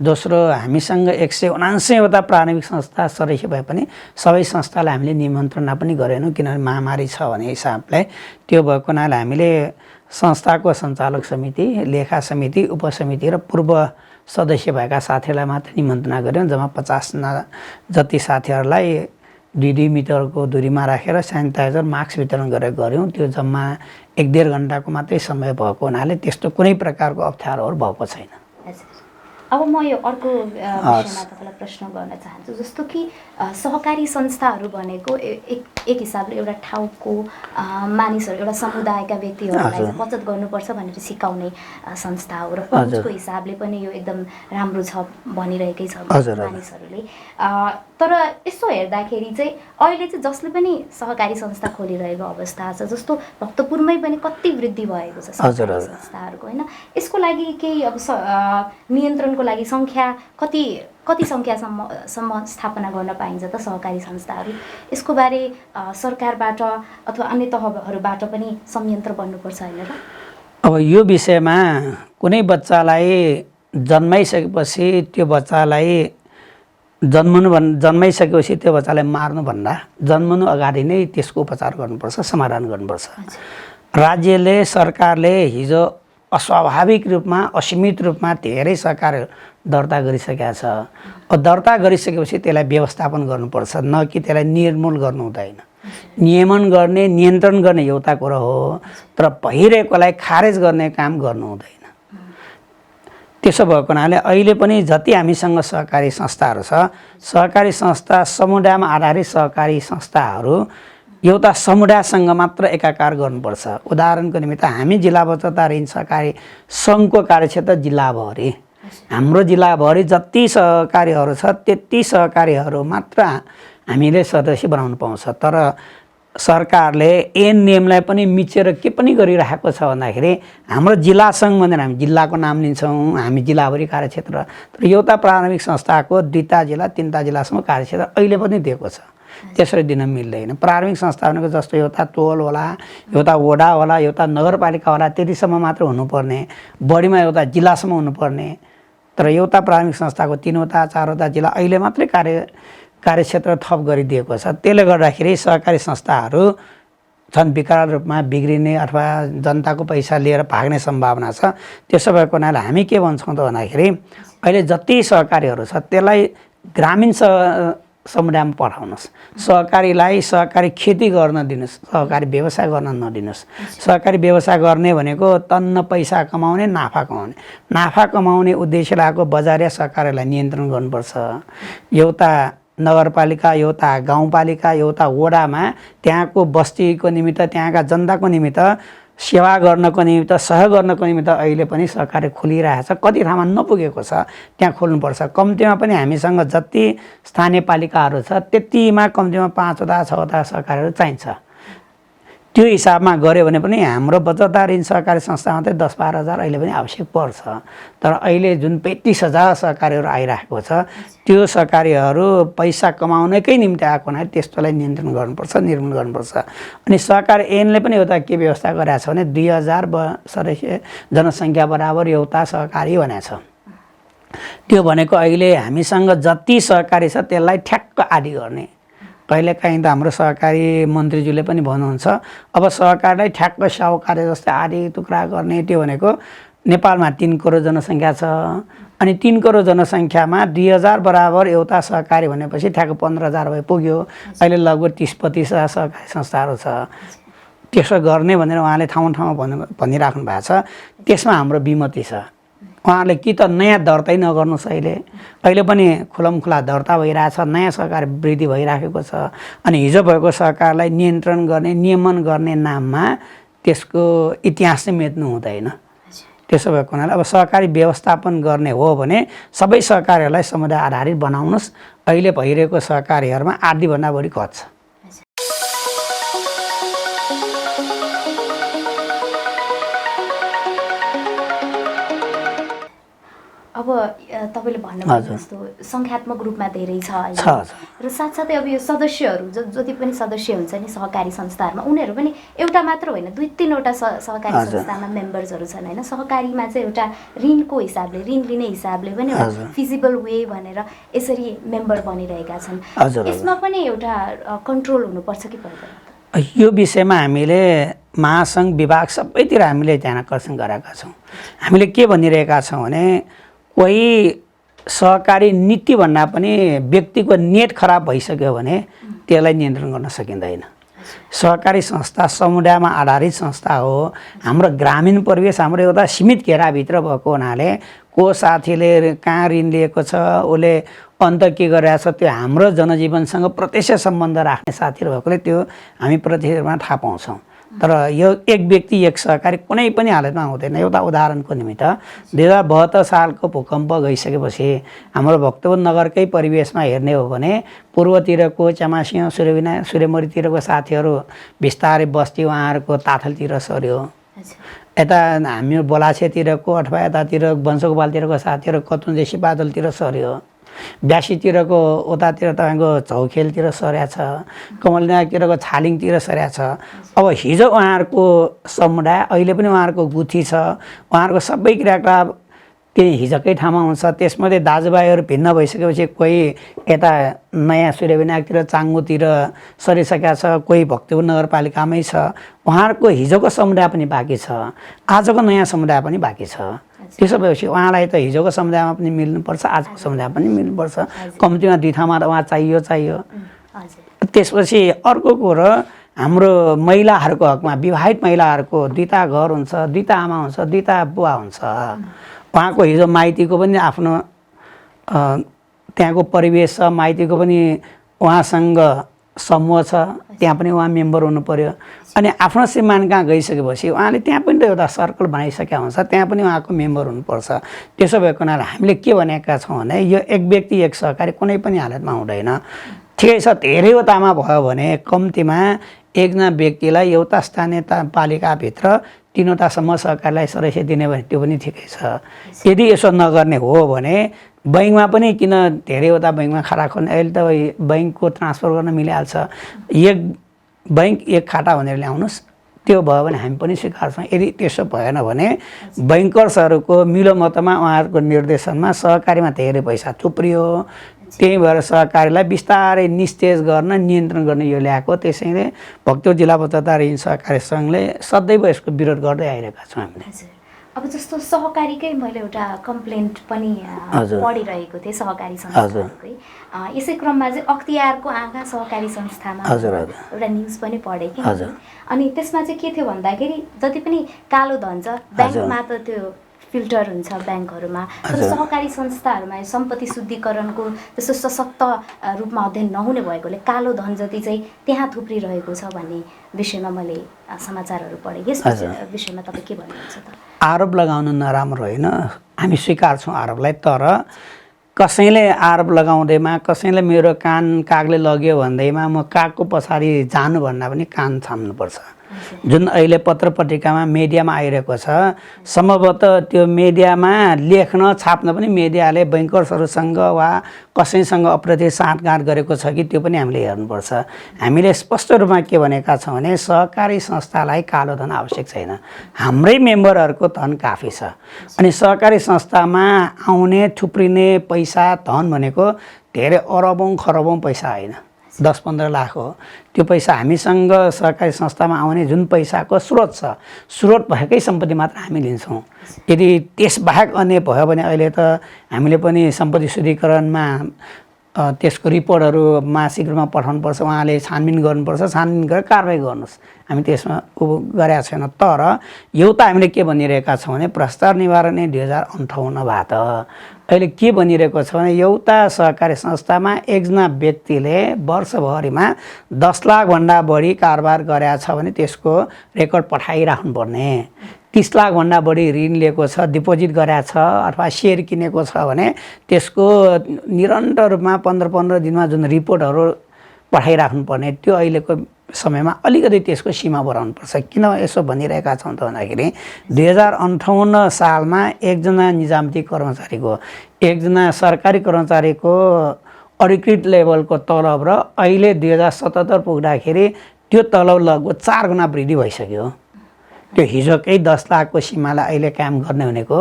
B: दोस्रो, हामीसँग 179वटा प्रारम्भिक संस्था सदस्य भए पनि सबै संस्थालाई हामीले निमन्त्रणा पनि गरेनौँ, किनभने महामारी छ भन्ने हिसाबले। त्यो भएको हुनाले हामीले संस्थाको सञ्चालक समिति, लेखा समिति, उपसमिति र पूर्व सदस्य भएका साथीहरूलाई मात्र निमन्त्रणा गऱ्यौँ। जम्मा 50 जति साथीहरूलाई 2-2 मिटरको दूरीमा राखेर सेनिटाइजर, मास्क वितरण गरेर गऱ्यौँ। त्यो जम्मा 1-1.5 घन्टाको मात्रै समय भएको हुनाले त्यस्तो कुनै प्रकारको अप्ठ्यारोहरू भएको छैन।
A: अब म यो अर्को विषयमा तपाईँलाई प्रश्न गर्न चाहन्छु। जस्तो कि सहकारी संस्थाहरू भनेको एक हिसाबले एउटा ठाउँको मानिसहरू, एउटा समुदायका व्यक्तिहरूलाई बचत गर्नुपर्छ भनेर सिकाउने संस्था हो र पहुँचको हिसाबले पनि यो एकदम राम्रो छ भनिरहेकै छ मानिसहरूले। तर यसो हेर्दाखेरि चाहिँ अहिले चाहिँ जसले पनि सहकारी संस्था खोलिरहेको अवस्था छ, जस्तो भक्तपुरमै पनि कति वृद्धि भएको छ सहकारी संस्थाहरूको, होइन? यसको लागि केही अब नियन्त्रणको लागि सङ्ख्या कति सङ्ख्यासम्म स्थापना गर्न पाइन्छ त सहकारी संस्थाहरू? यसको बारे सरकारबाट अथवा अन्य तहहरूबाट पनि संयन्त्र बन्नुपर्छ होइन र?
B: अब यो विषयमा कुनै बच्चालाई जन्माइसकेपछि त्यो बच्चालाई जन्माइसकेपछि त्यो बच्चालाई मार्नुभन्दा जन्मनु अगाडि नै त्यसको उपचार गर्नुपर्छ, समाधान गर्नुपर्छ। राज्यले, सरकारले हिजो अस्वाभाविक रूपमा, असीमित रूपमा धेरै सहकार दर्ता गरिसकेका छ। दर्ता गरिसकेपछि त्यसलाई व्यवस्थापन गर्नुपर्छ, न कि त्यसलाई निर्मूल गर्नु हुँदैन। नियमन गर्ने, नियन्त्रण गर्ने एउटा कुरा हो, तर भइरहेकोलाई खारेज गर्ने काम गर्नु हुँदैन। त्यसो भएको हुनाले अहिले पनि जति हामीसँग सहकारी संस्थाहरू छ, सहकारी संस्था समुदायमा आधारित सहकारी संस्थाहरू एउटा समुदायसँग मात्र एकाकार गर्नुपर्छ। उदाहरणको निमित्त हामी जिल्ला बचत ऋण सहकारी सङ्घको कार्यक्षेत्र जिल्लाभरि, हाम्रो जिल्लाभरि जति सहकारीहरू छ त्यति सहकारीहरू मात्र हामीले सदस्य बनाउनु पाउँछ। तर सरकारले ऐन नियमलाई पनि मिचेर के पनि गरिरहेको छ भन्दाखेरि हाम्रो जिल्ला सङ्घ भनेर हामी जिल्लाको नाम लिन्छौँ, हामी जिल्लाभरि कार्यक्षेत्र, तर एउटा प्रारम्भिक संस्थाको 2टा जिल्ला 3टा जिल्लासम्म कार्यक्षेत्र अहिले पनि दिएको छ। त्यसरी दिन मिल्दैन। प्रारम्भिक संस्था भनेको जस्तो एउटा टोल होला, एउटा वडा होला, एउटा नगरपालिका होला, त्यतिसम्म मात्र हुनुपर्ने, बढीमा एउटा जिल्लासम्म हुनुपर्ने। तर एउटा प्रारम्भिक संस्थाको 3वटा 4वटा जिल्ला अहिले मात्रै कार्यक्षेत्र थप गरिदिएको छ। त्यसले गर्दाखेरि सहकारी संस्थाहरू झन् विकराल रूपमा बिग्रिने अथवा जनताको पैसा लिएर भाग्ने सम्भावना छ। त्यसो भएको हुनाले हामी के भन्छौँ त भन्दाखेरि अहिले जति सहकारीहरू छ त्यसलाई ग्रामीण समुदायमा पठाउनुहोस्। सहकारीलाई सहकारी खेती गर्न दिनुहोस्, सहकारी व्यवसाय गर्न नदिनुहोस्। सहकारी व्यवसाय गर्ने भनेको तन्न पैसा कमाउने, नाफा कमाउने। नाफा कमाउने उद्देश्य लागेको बजारिया सहकारीलाई नियन्त्रण गर्नुपर्छ। एउटा नगरपालिका, एउटा गाउँपालिका, एउटा वडामा त्यहाँको बस्तीको निमित्त, त्यहाँका जनताको निमित्त सेवा गर्नको निमित्त, सहयोग गर्नको निमित्त अहिले पनि सहकारी खोलिरहेछ। कति ठाउँमा नपुगेको छ त्यहाँ खोल्नुपर्छ। कम्तीमा पनि हामीसँग जति स्थानीय पालिकाहरू छ त्यतिमा कम्तीमा 5वटा 6वटा सहकारीहरू चाहिन्छ। त्यो हिसाबमा गऱ्यो भने पनि हाम्रो बचत ऋण सहकारी संस्थामा चाहिँ 10-12 हजार अहिले पनि आवश्यक पर्छ। तर अहिले जुन 35,000 सहकारीहरू आइरहेको छ त्यो सहकारीहरू पैसा कमाउनकै निम्ति आएको हुनाले त्यस्तोलाई नियन्त्रण गर्नुपर्छ, निर्मूल गर्नुपर्छ। अनि सहकारी ऐनले पनि एउटा के व्यवस्था गरेको छ भने 2000 सदस्य जनसङ्ख्या बराबर एउटा सहकारी भनेको छ। त्यो भनेको अहिले हामीसँग जति सहकारी छ त्यसलाई ठ्याक्क आदि गर्ने। कहिलेकाहीँ त हाम्रो सहकारी मन्त्रीज्यूले पनि भन्नुहुन्छ अब सहकारीलाई ठ्याक्क साहुकारी जस्तै आदि टुक्रा गर्ने। त्यो भनेको नेपालमा 3 करोड जनसङ्ख्या छ अनि 3 करोड जनसङ्ख्यामा 2000 बराबर एउटा सहकारी भनेपछि ठ्याक्क 15,000 भए पुग्यो। अहिले लगभग 30-35 सहकारी संस्थाहरू छ। त्यसो गर्ने भनेर उहाँले ठाउँ ठाउँमा भनिराख्नु भएको छ। त्यसमा हाम्रो विमति छ। उहाँहरूले कि त नयाँ दर्तै नगर्नुहोस्, अहिले पनि खुलमखुला दर्ता भइरहेछ, नयाँ सहकारी वृद्धि भइराखेको छ। अनि हिजो भएको सहकारलाई नियन्त्रण गर्ने, नियमन गर्ने नाममा त्यसको इतिहास चाहिँ मेट्नु हुँदैन। त्यसो भएको हुनाले अब सहकारी व्यवस्थापन गर्ने हो भने सबै सहकारीहरूलाई समुदाय आधारित बनाउनुहोस्। अहिले भइरहेको सहकारीहरूमा आधीभन्दा बढी खर्च छ।
A: अब तपाईँले भन्नुभयो जस्तो सङ्ख्यात्मक रूपमा धेरै छ र साथसाथै अब यो सदस्यहरू जति पनि सदस्य हुन्छ नि सहकारी संस्थाहरूमा उनीहरू पनि एउटा मात्र होइन 2-3वटा सहकारी संस्थामा मेम्बर्सहरू छन् होइन। सहकारीमा चाहिँ एउटा ऋणको हिसाबले, ऋण लिने हिसाबले पनि फिजिबल वे भनेर यसरी मेम्बर बनिरहेका छन्। यसमा पनि एउटा कन्ट्रोल हुनुपर्छ कि पर्दैन?
B: यो विषयमा हामीले महासङ्घ विभाग सबैतिर हामीले ध्यान आकर्षण गरेका छौँ। हामीले के भनिरहेका छौँ भने कोही सहकारी नीति भन्दा पनि व्यक्तिको नेट खराब भइसक्यो भने त्यसलाई नियन्त्रण गर्न सकिँदैन। सहकारी संस्था समुदायमा आधारित संस्था हो। हाम्रो ग्रामीण परिवेश हाम्रो एउटा सीमित घेराभित्र भएको हुनाले को साथीले कहाँ ऋण लिएको छ, उसले अन्त के गरिरहेको छ, त्यो हाम्रो जनजीवनसँग प्रत्यक्ष सम्बन्ध राख्ने साथीहरू भएकोले त्यो हामी प्रत्यक्ष रूपमा थाहा पाउँछौँ। तर यो एक व्यक्ति एक सहकारी कुनै पनि हालतमा हुँदैन। एउटा उदाहरणको निमित्त 2072 सालको भूकम्प गइसकेपछि हाम्रो भक्तपुर नगरकै परिवेशमा हेर्ने हो भने पूर्वतिरको च्यामासिंह, सूर्यमरीतिरको साथीहरू बिस्तारै बस्ती उहाँहरूको ताथलतिर सर्यो। यता हामी बोलाछेतिरको अथवा यतातिर वंशगोपालतिरको साथीहरू कतुन्जे सिपादलतिर सर्यो। ब्यासीतिरको उतातिर तपाईँको झौखेलतिर सरेको छ, कमलनायकतिरको छालिङतिर सरेको छ। अब हिजो उहाँहरूको समुदाय अहिले पनि उहाँहरूको गुथी छ, उहाँहरूको सबै क्रियाकलाप त्यही हिजोकै ठाउँमा हुन्छ। त्यसमध्ये दाजुभाइहरू भिन्न भइसकेपछि कोही यता नयाँ सूर्यविनायकतिर चाङ्गोतिर सरिसकेका छ, कोही भक्तपुर नगरपालिकामै छ। उहाँहरूको हिजोको समुदाय पनि बाँकी छ, आजको नयाँ समुदाय पनि बाँकी छ। त्यसो भएपछि उहाँलाई त हिजोको समुदायमा पनि मिल्नुपर्छ, आजको समुदाय पनि मिल्नुपर्छ। कम्तीमा 2 ठाउँमा त उहाँ चाहियो। त्यसपछि अर्को कुरो हाम्रो महिलाहरूको हकमा विवाहित महिलाहरूको दुईटा घर हुन्छ, दुईटा आमा हुन्छ, दुईटा बुवा हुन्छ। उहाँको हिजो माइतीको पनि आफ्नो त्यहाँको परिवेश छ, माइतीको पनि उहाँसँग समूह छ, त्यहाँ पनि उहाँ मेम्बर हुनु पर्यो। अनि आफ्नो श्रीमान कहाँ गइसकेपछि उहाँले त्यहाँ पनि त एउटा सर्कल बनाइसकेका हुन्छ, त्यहाँ पनि उहाँको मेम्बर हुनुपर्छ। त्यसो भएको हुनाले हामीले के भनेका छौँ भने यो एक व्यक्ति एक सहकारी कुनै पनि हालतमा हुँदैन। ठिकै छ, धेरैवटामा भयो भने कम्तीमा एकजना व्यक्तिलाई एउटा स्थानीय पालिकाभित्र 3वटासम्म सहकारीलाई सदस्य दिने भने त्यो पनि ठिकै छ। यदि यसो नगर्ने हो भने बैङ्कमा पनि किन धेरैवटा बैङ्कमा खाता खोल्ने, अहिले त बैङ्कको ट्रान्सफर गर्न मिलिहाल्छ। एक बैङ्क एक खाता भनेर ल्याउनुहोस्, त्यो भयो भने हामी पनि स्वीकार्छौँ। यदि त्यसो भएन भने बैङ्कर्सहरूको मिलोमतमा उहाँहरूको निर्देशनमा सहकारीमा धेरै पैसा थुप्रियो, त्यही भएर सहकारीलाई बिस्तारै निस्तेज गर्न नियन्त्रण गर्ने यो ल्याएको। त्यसैले भक्तपुर जिल्ला बचतदार ऋण सहकारी सङ्घले सदैव यसको विरोध गर्दै आइरहेका छौँ हामीले।
A: अब जस्तो सहकारीकै मैले एउटा कम्प्लेन्ट पनि पढिरहेको थिएँ सहकारी संस्थाहरूकै। यसै क्रममा चाहिँ अख्तियारको आँखा सहकारी संस्थामा एउटा न्युज पनि पढेँ कि। अनि त्यसमा चाहिँ के थियो भन्दाखेरि जति पनि कालो धन छ ब्याङ्कमा त त्यो फिल्टर हुन्छ ब्याङ्कहरूमा, तर सहकारी संस्थाहरूमा सम्पत्ति शुद्धिकरणको त्यस्तो सशक्त रूपमा अध्ययन नहुने भएकोले कालो धन जति चाहिँ त्यहाँ थुप्रिरहेको छ भन्ने विषयमा मैले समाचारहरू पढेँ। यस विषयमा तपाईँ के भन्नुहुन्छ त?
B: आरोप लगाउनु नराम्रो होइन, हामी स्वीकार्छौँ आरोपलाई। तर कसैले आरोप लगाउँदैमा, कसैले मेरो कान कागले लग्यो भन्दैमा म कागको पछाडि जानुभन्दा पनि कान छाम्नुपर्छ। जुन अहिले पत्र पत्रिकामा मिडियामा आइरहेको छ, सम्भवतः त्यो मिडियामा लेख्न छाप्न पनि मिडियाले बैङ्कर्सहरूसँग वा कसैसँग अप्रत्यक्ष साँठगाँठ गरेको छ कि त्यो पनि हामीले हेर्नुपर्छ। हामीले स्पष्ट रूपमा के भनेका छौँ भने सहकारी संस्थालाई कालो धन आवश्यक छैन, हाम्रै मेम्बरहरूको धन काफी छ। अनि सहकारी संस्थामा आउने थुप्रिने पैसा धन भनेको धेरै अरबौँ खरबौँ पैसा होइन, 10-15 लाख हो। त्यो पैसा हामीसँग सहकारी संस्थामा आउने जुन पैसाको स्रोत छ, स्रोत भएकै सम्पत्ति मात्र हामी लिन्छौँ। यदि त्यसबाहेक अन्य भयो भने अहिले त हामीले पनि सम्पत्ति शुद्धिकरणमा त्यसको रिपोर्टहरू मासिक रूपमा पठाउनुपर्छ, उहाँले छानबिन गर्नुपर्छ, छानबिन गरेर कारवाही गर्नुहोस्। हामी त्यसमा गरेका छैनौँ। तर एउटा हामीले के भनिरहेका छौँ भने भ्रष्टाचार निवारण 2058 भएको त अहिले के भनिरहेको छ भने एउटा सहकारी संस्थामा एकजना व्यक्तिले वर्षभरिमा 10 लाखभन्दा बढी कारोबार गरेका छ भने त्यसको रेकर्ड पठाइराख्नुपर्ने। 30 लाखभन्दा बढी ऋण लिएको छ, डिपोजिट गरेको छ अथवा सेयर किनेको छ भने त्यसको निरन्तर रूपमा 15-15 दिनमा जुन रिपोर्टहरू पठाइराख्नुपर्ने, त्यो अहिलेको समयमा अलिकति त्यसको सीमा बढाउनुपर्छ। किन यसो भनिरहेका छौँ त भन्दाखेरि 2058 सालमा एकजना निजामती कर्मचारीको, एकजना सरकारी कर्मचारीको अधिकृत लेभलको तलब र अहिले 2077 पुग्दाखेरि त्यो तलब लगभग 4 गुणा वृद्धि भइसक्यो। त्यो हिजोकै 10 लाखको सीमालाई अहिले कायम गर्ने भनेको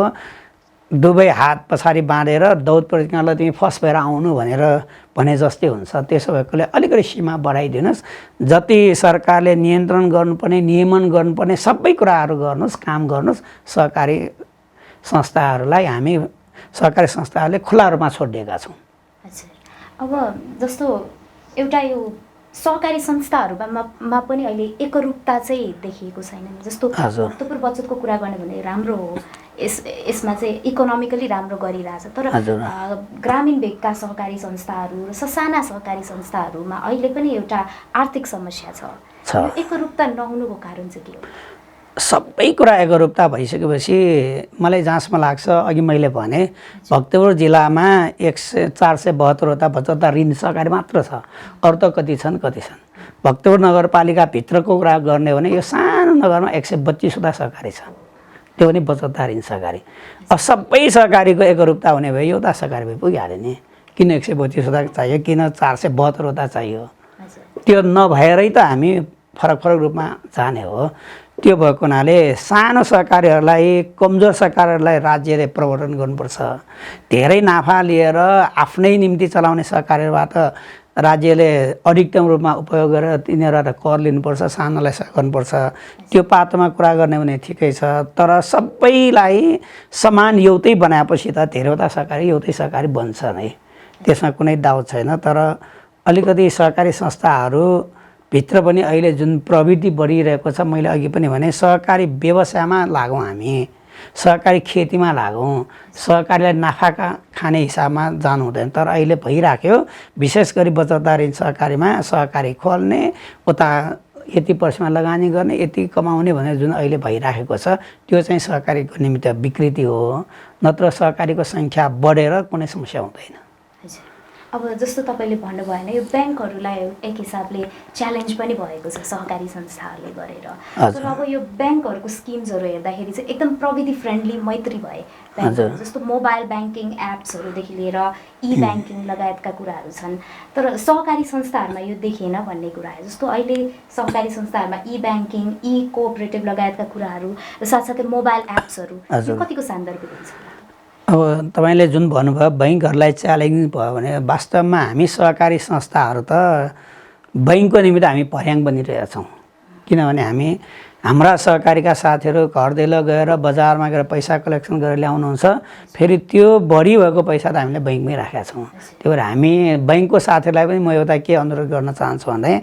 B: दुवै हात पछाडि बाँधेर दौड प्रतिज्ञालाई तिमी फर्स्ट भएर आउनु भनेर भने जस्तै हुन्छ। त्यसो भएकोले अलिकति सीमा बढाइदिनुहोस्, जति सरकारले नियन्त्रण गर्नुपर्ने, नियमन गर्नुपर्ने सबै कुराहरू गर्नुहोस्, काम गर्नुहोस्। सहकारी संस्थाहरूलाई हामी सहकारी संस्थाहरूले खुला रूपमा छोडिदिएका छौँ।
A: अब जस्तो एउटा यो सहकारी संस्थाहरूमा पनि अहिले एकरूपता चाहिँ देखिएको छैन। जस्तो भक्तपुर बचतको कुरा गर्ने भने राम्रो हो, यसमा चाहिँ इकोनोमिकली राम्रो गरिरहेछ। तर ग्रामीण भेगका सहकारी संस्थाहरू र ससाना सहकारी संस्थाहरूमा अहिले पनि एउटा आर्थिक समस्या छ। एकरूपता नहुनुको कारण चाहिँ के हो?
B: सबै कुरा एकरूपता भइसकेपछि मलाई जहाँसम्म लाग्छ, अघि मैले भने भक्तपुर जिल्लामा 472वटा बचतदार ऋण सहकारी मात्र छ। अरू त कति छन्? भक्तपुर नगरपालिकाभित्रको कुरा गर्ने हो भने यो सानो नगरमा 132वटा सहकारी छ, त्यो पनि बचतदार ऋण सहकारी। अब सबै सहकारीको एकरूपता हुने भए एउटा सहकारी भए पुगिहाल्यो नि। किन 132वटा चाहियो, किन 472वटा चाहियो? त्यो नभएरै त हामी फरक फरक रूपमा जाने हो। त्यो भएको हुनाले सानो सहकारीहरूलाई, कमजोर सहकारीहरूलाई राज्यले प्रवर्तन गर्नुपर्छ। धेरै नाफा लिएर आफ्नै निम्ति चलाउने सहकारीबाट राज्यले अधिकतम रूपमा उपयोग गरेर तिनीहरूलाई कर लिनुपर्छ, सानोलाई सहयोग गर्नुपर्छ। त्यो पाटोमा कुरा गर्ने भने ठिकै छ, तर सबैलाई समान एउटै बनाएपछि त धेरैवटा सहकारी एउटै सहकारी बन्छ नै, त्यसमा कुनै डाउट छैन। तर अलिकति सहकारी संस्थाहरू भित्र पनि अहिले जुन प्रवृत्ति बढिरहेको छ, मैले अघि पनि भने सहकारी व्यवसायमा लागौँ, हामी सहकारी खेतीमा लागौँ, सहकारीलाई नाफा खाने हिसाबमा जानु हुँदैन। तर अहिले भइराख्यो, विशेष गरी बचतदार ऋण सहकारीमा सहकारी खोल्ने, उता यति पर्सेन्टमा लगानी गर्ने, यति कमाउने भनेर जुन अहिले भइराखेको छ, त्यो चाहिँ सहकारीको निमित्त विकृति हो। नत्र सहकारीको सङ्ख्या बढेर कुनै समस्या हुँदैन।
A: अब जस्तो तपाईँले भन्नुभयो होइन, यो ब्याङ्कहरूलाई एक हिसाबले च्यालेन्ज पनि भएको छ सहकारी संस्थाहरूले गरेर। तर अब यो ब्याङ्कहरूको स्किम्सहरू हेर्दाखेरि चाहिँ एकदम प्रविधि फ्रेन्डली मैत्री भए ब्याङ्कहरू, जस्तो मोबाइल ब्याङ्किङ एप्सहरूदेखि लिएर ई ब्याङ्किङ लगायतका कुराहरू छन्। तर सहकारी संस्थाहरूमा यो देखिएन भन्ने कुरा हो। जस्तो अहिले सहकारी संस्थाहरूमा ई ब्याङ्किङ, ई कोअपरेटिभ लगायतका कुराहरू र साथसाथै मोबाइल एप्सहरू यो कतिको सान्दर्भिक हुन्छ?
B: अब तपाईँले जुन भन्नुभयो बैङ्कहरूलाई च्यालेन्ज भयो भने, वास्तवमा हामी सहकारी संस्थाहरू त बैङ्कको निमित्त हामी पर्याङ बनिरहेछौँ। किनभने हामी हाम्रा सहकारीका साथीहरू घर दैलो गएर बजारमा गएर पैसा कलेक्सन गरेर ल्याउनुहुन्छ, फेरि त्यो बढी भएको पैसा त हामीले बैङ्कमै राखेका छौँ। त्यही भएर हामी बैङ्कको साथीहरूलाई पनि म एउटा के अनुरोध गर्न चाहन्छु भने,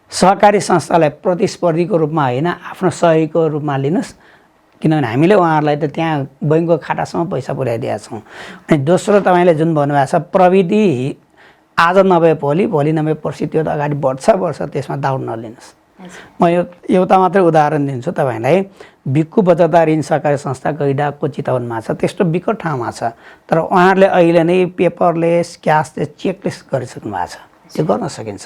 B: सहकारी संस्थालाई प्रतिस्पर्धीको रूपमा होइन, आफ्नो सहयोगको रूपमा लिनुहोस्। किनभने हामीले उहाँहरूलाई त त्यहाँ बैङ्कको खातासम्म पैसा पुर्याइदिएका छौँ। अनि दोस्रो तपाईँले जुन भन्नुभएको छ, प्रविधि आज नभए भोलि, भोलि नभए पर्सि, त्यो त अगाडि बढ्छ, त्यसमा दाउड नलिनुहोस्। म यो एउटा मात्रै उदाहरण दिन्छु तपाईँलाई। बिक्कु बचतदार ऋण सहकारी संस्था गैडाको चितवनमा छ, त्यस्तो विकट ठाउँमा छ, तर उहाँहरूले अहिले नै पेपरलेस, क्यासलेस, चेकलेस गरिसक्नु भएको छ। त्यो गर्न सकिन्छ।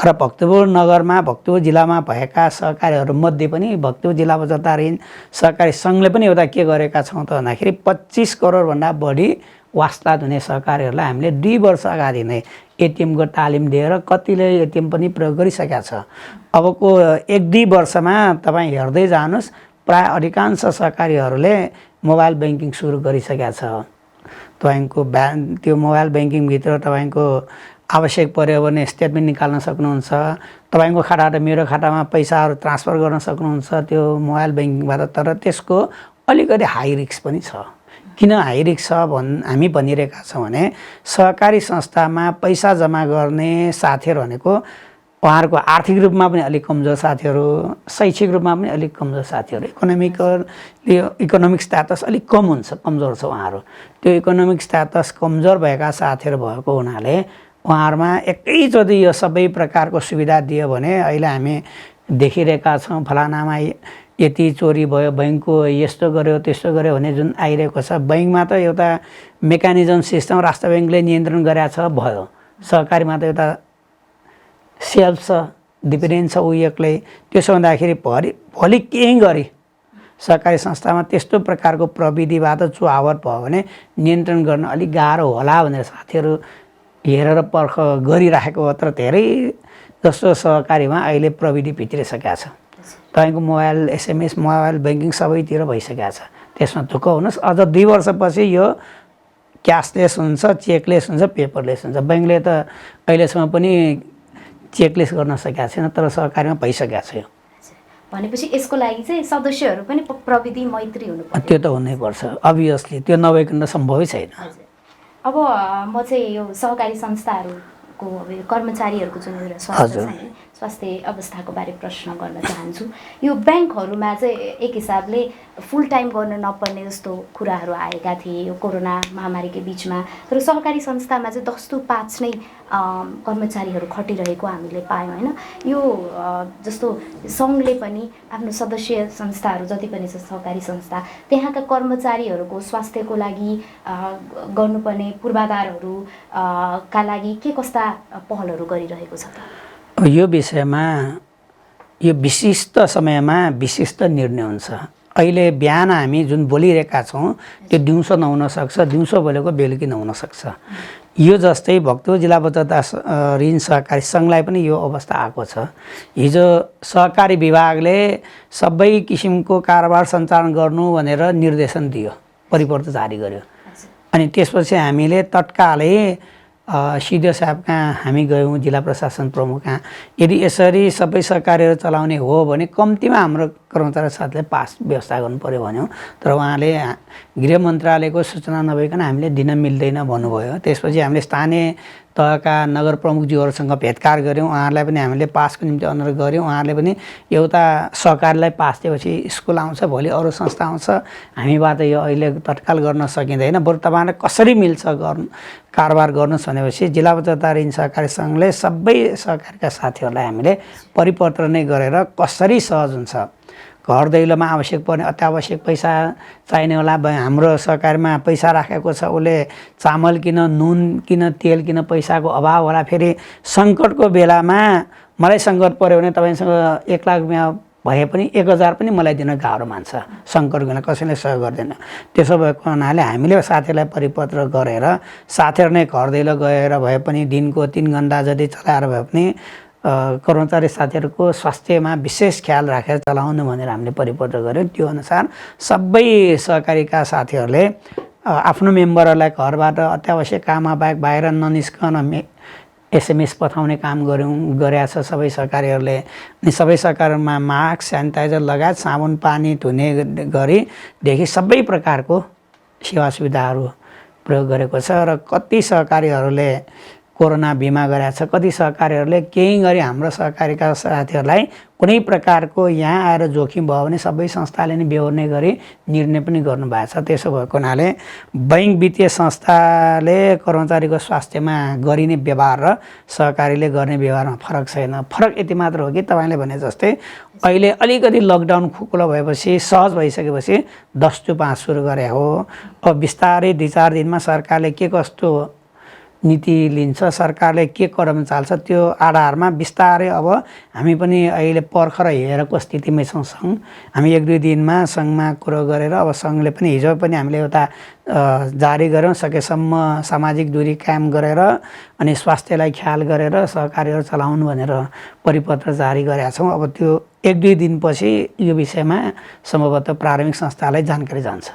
B: र भक्तपुर नगरमा, भक्तपुर जिल्लामा भएका सहकारीहरूमध्ये पनि भक्तपुर जिल्ला बचतदार ऋण सहकारी सङ्घले पनि एउटा के गरेका छौँ त भन्दाखेरि 25 करोडभन्दा बढी वास्ता हुने सहकारीहरूलाई हामीले 2 वर्ष अगाडि नै एटिएमको तालिम दिएर कतिले एटिएम पनि प्रयोग गरिसकेका छ। अबको 1-2 वर्षमा तपाईँ हेर्दै जानुहोस्, प्राय अधिकांश सहकारीहरूले मोबाइल ब्याङ्किङ सुरु गरिसकेका छ। तपाईँको त्यो मोबाइल ब्याङ्किङभित्र तपाईँको आवश्यक पर्यो भने स्टेटमेन्ट निकाल्न सक्नुहुन्छ, तपाईँको खाताबाट मेरो खातामा पैसाहरू ट्रान्सफर गर्न सक्नुहुन्छ त्यो मोबाइल ब्याङ्किङबाट। तर त्यसको अलिकति हाई रिस्क पनि छ। किन हाई रिस्क छ हामी भनिरहेका छौँ भने, सहकारी संस्थामा पैसा जम्मा गर्ने साथीहरू भनेको उहाँहरूको आर्थिक रूपमा पनि अलिक कमजोर साथीहरू, शैक्षिक रूपमा पनि अलिक कमजोर साथीहरू, इकोनोमिक स्ट्याटस अलिक कम हुन्छ, कमजोर छ उहाँहरू। त्यो इकोनोमिक स्ट्याटस कमजोर भएका साथीहरू भएको हुनाले उहाँहरूमा एकैचोटि यो सबै प्रकारको सुविधा दियो भने, अहिले हामी देखिरहेका छौँ फलानामा यति चोरी भयो, बैङ्कको यस्तो गर्यो त्यस्तो गर्यो भने जुन आइरहेको छ। बैङ्कमा त एउटा मेकानिजम सिस्टम राष्ट्र ब्याङ्कले नियन्त्रण गरेको छ भयो, सहकारीमा त एउटा सेल्फ छ, डिपेन्डेन्ट छ ऊ एक्लै। त्यसो हुँदाखेरि भोलि केही गरी सहकारी संस्थामा त्यस्तो प्रकारको प्रविधिबाट चुहावट भयो भने नियन्त्रण गर्न अलिक गाह्रो होला भनेर साथीहरू हेरेर पर्ख गरिराखेको हो। तर धेरै जस्तो सहकारीमा अहिले प्रविधि भित्रिसकेको छ। तपाईँको मोबाइल SMS, मोबाइल ब्याङ्किङ सबैतिर भइसकेको छ। त्यसमा ढुक्क हुनुहोस्, अझ 2 वर्षपछि यो क्यासलेस हुन्छ, चेकलेस हुन्छ, पेपरलेस हुन्छ। बैङ्कले त अहिलेसम्म पनि चेकलेस गर्न सकेको छैन, तर सहकारीमा भइसकेको छ।
A: भनेपछि यसको लागि चाहिँ सदस्यहरू पनि प्रविधि मैत्री हुनुपर्छ।
B: त्यो त हुनैपर्छ, अभियसली। त्यो नभइकन सम्भवै छैन।
A: अब म चाहिँ यो सहकारी संस्थाहरूको कर्मचारीहरूको जुन स्वास्थ्य अवस्थाको बारे प्रश्न गर्न चाहन्छु। यो ब्याङ्कहरूमा चाहिँ एक हिसाबले फुल टाइम गर्न नपर्ने जस्तो कुराहरू आएका थिए यो कोरोना महामारीको बिचमा। तर सहकारी संस्थामा चाहिँ 10-5 नै कर्मचारीहरू खटिरहेको हामीले पायौँ होइन। यो जस्तो सङ्घले पनि आफ्नो सदस्य संस्थाहरू जति पनि छ सहकारी संस्था, त्यहाँका कर्मचारीहरूको स्वास्थ्यको लागि गर्नुपर्ने पूर्वाधारहरू का लागि के कस्ता पहलहरू गरिरहेको छ त?
B: यो विषयमा यो विशिष्ट समयमा विशिष्ट निर्णय हुन्छ। अहिले बिहान हामी जुन बोलिरहेका छौँ त्यो दिउँसो नहुन सक्छ, दिउँसो बोलेको बेलुकी नहुन सक्छ। यो जस्तै भक्तपुर जिल्ला बचतदार ऋण सहकारी सङ्घलाई पनि यो अवस्था आएको छ। हिजो सहकारी विभागले सबै किसिमको कारोबार सञ्चालन गर्नु भनेर निर्देशन दियो, परिपत्र जारी गर्यो। अनि त्यसपछि हामीले तत्कालै सिडिओ साहब कहाँ हामी गयौँ, जिल्ला प्रशासन प्रमुख कहाँ। यदि यसरी सबै सहकारीहरू चलाउने हो भने कम्तीमा हाम्रो कर्मचारी साथीले पास व्यवस्था गर्नु पर्यो भन्यो। तर उहाँले गृह मन्त्रालयको सूचना नभइकन हामीले दिन मिल्दैन भन्नुभयो। त्यसपछि हामीले स्थानीय तहका नगर प्रमुखज्यूहरूसँग भेटघाट गऱ्यौँ, उहाँहरूलाई पनि हामीले पासको निम्ति अनुरोध गऱ्यौँ। उहाँहरूले पनि एउटा सहकारीलाई पास दिएपछि स्कुल आउँछ, भोलि अरू संस्था आउँछ, हामीबाट यो अहिले तत्काल गर्न सकिँदैन, बरु तपाईँलाई कसरी मिल्छ गर्नु कारोबार गर्नुहोस् भनेपछि जिल्ला बचतदार ऋण सहकारी सङ्घले सबै सहकारीका साथीहरूलाई हामीले परिपत्र नै गरेर कसरी सहज हुन्छ, घर दैलोमा आवश्यक पर्ने अत्यावश्यक पैसा चाहिने होला, हाम्रो सहकारीमा पैसा राखेको छ, उसले चामल किन, नुन किन, तेल किन पैसाको अभाव होला, फेरि सङ्कटको बेलामा मलाई सङ्कट पऱ्यो भने तपाईँसँग 1 लाख रुपियाँ भए पनि 1000 पनि मलाई दिन गाह्रो मान्छ, सङ्कटको बेला कसैले सहयोग गर्दैन। त्यसो भएको हुनाले हामीले साथीहरूलाई परिपत्र गरेर साथीहरू नै घर दैलो गएर भए पनि दिनको 3 घन्टा जति चलाएर भए पनि कर्मचारी साथीहरूको स्वास्थ्यमा विशेष ख्याल राखेर चलाउनु भनेर हामीले परिपत्र गऱ्यौँ। त्यो अनुसार सबै सहकारीका साथीहरूले आफ्नो मेम्बरहरूलाई घरबाट अत्यावश्यक काममा बाहेक बाहिर ननिस्कन SMS पठाउने काम गरेका छ सबै सहकारीहरूले। अनि सबै सहकारीमा मास्क, सेनिटाइजर लगायत साबुन पानी धुने गरीदेखि सबै प्रकारको सेवा सुविधाहरू प्रयोग गरेको छ। र कति सहकारीहरूले कोरोना बिमा गरेका छ, कति सहकारीहरूले केही गरी हाम्रो सहकारीका साथीहरूलाई कुनै प्रकारको यहाँ आएर जोखिम भयो भने सबै संस्थाले नै बेहोर्ने गरी निर्णय पनि गर्नुभएको छ। त्यसो भएको हुनाले बैङ्क वित्तीय संस्थाले कर्मचारीको स्वास्थ्यमा गरिने व्यवहार र सहकारीले गर्ने व्यवहारमा फरक छैन। फरक यति मात्र हो कि तपाईँले भने जस्तै अहिले अलिकति लकडाउन खुकुलो भएपछि सहज भइसकेपछि 10/5 सुरु गरे हो। अब बिस्तारै 2-4 दिनमा सरकारले के कस्तो नीति लिन्छ, सरकारले के कदम चाल्छ, त्यो आधारमा बिस्तारै अब हामी पनि अहिले पर्खर हेरेको स्थितिमै छौँ। सङ्घ हामी 1-2 दिनमा सङ्घमा कुरो गरेर अब सङ्घले पनि हिजो पनि हामीले एउटा जारी गऱ्यौँ, सकेसम्म सामाजिक दूरी कायम गरेर अनि स्वास्थ्यलाई ख्याल गरेर सहकारीहरू चलाउनु भनेर परिपत्र जारी गरेका छौँ। अब त्यो 1-2 दिनपछि यो विषयमा सम्भवतः प्रारम्भिक संस्थालाई जानकारी जान्छ।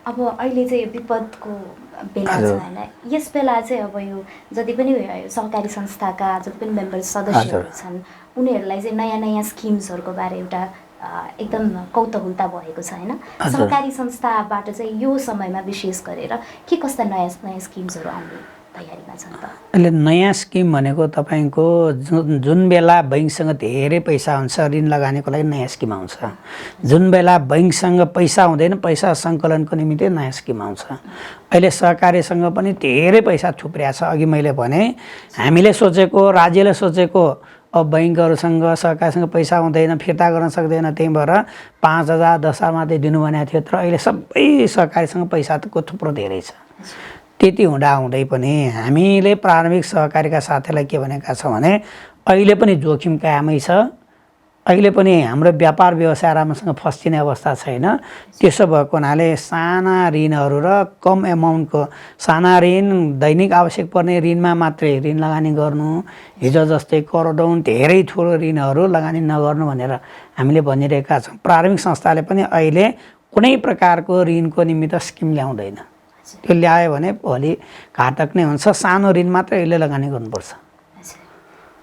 A: अब अहिले चाहिँ यो विपदको बेला छ होइन, यस बेला चाहिँ अब यो जति पनि सहकारी संस्थाका जति पनि मेम्बर सदस्यहरू छन् उनीहरूलाई चाहिँ नयाँ नयाँ स्किम्सहरूको बारे एउटा एकदम कौतूहलता भएको छ होइन। सहकारी संस्थाबाट चाहिँ यो समयमा विशेष गरेर के कस्ता नयाँ नयाँ स्किम्सहरू आउने तयारीमा छन् त?
B: अहिले नयाँ स्किम भनेको तपाईँको जुन बेला बैङ्कसँग धेरै पैसा हुन्छ ऋण लगानीको लागि नयाँ स्किम आउँछ, जुन बेला बैङ्कसँग पैसा हुँदैन पैसा सङ्कलनको निमित्त नयाँ स्किम आउँछ। अहिले सहकारीसँग पनि धेरै पैसा थुप्रिया छ। अघि मैले भने हामीले सोचेको, राज्यले सोचेको अब बैङ्कहरूसँग सहकारीसँग पैसा हुँदैन, फिर्ता गर्न सक्दैन, त्यही भएर 5000 10,000 मात्रै दिनु भनेको थियो। तर अहिले सबै सहकारीसँग पैसाको थुप्रो धेरै छ। त्यति हुँदाहुँदै पनि हामीले प्रारम्भिक सहकारीका साथीलाई के भनेका छौँ भने अहिले पनि जोखिम कायमै छ, अहिले पनि हाम्रो व्यापार व्यवसाय राम्रोसँग फस्टिने अवस्था छैन। त्यसो भएको हुनाले साना ऋणहरू र कम एमाउन्टको साना ऋण, दैनिक आवश्यक पर्ने ऋणमा मात्रै ऋण लगानी गर्नु, हिजो जस्तै करोडौँ धेरै ठुलो ऋणहरू लगानी नगर्नु भनेर हामीले भनिरहेका छौँ। प्रारम्भिक संस्थाले पनि अहिले कुनै प्रकारको ऋणको निमित्त स्किम ल्याउँदैन। त्यो ल्यायो भने भोलि घातक नै हुन्छ। सानो ऋण मात्र अहिले लगानी गर्नुपर्छ।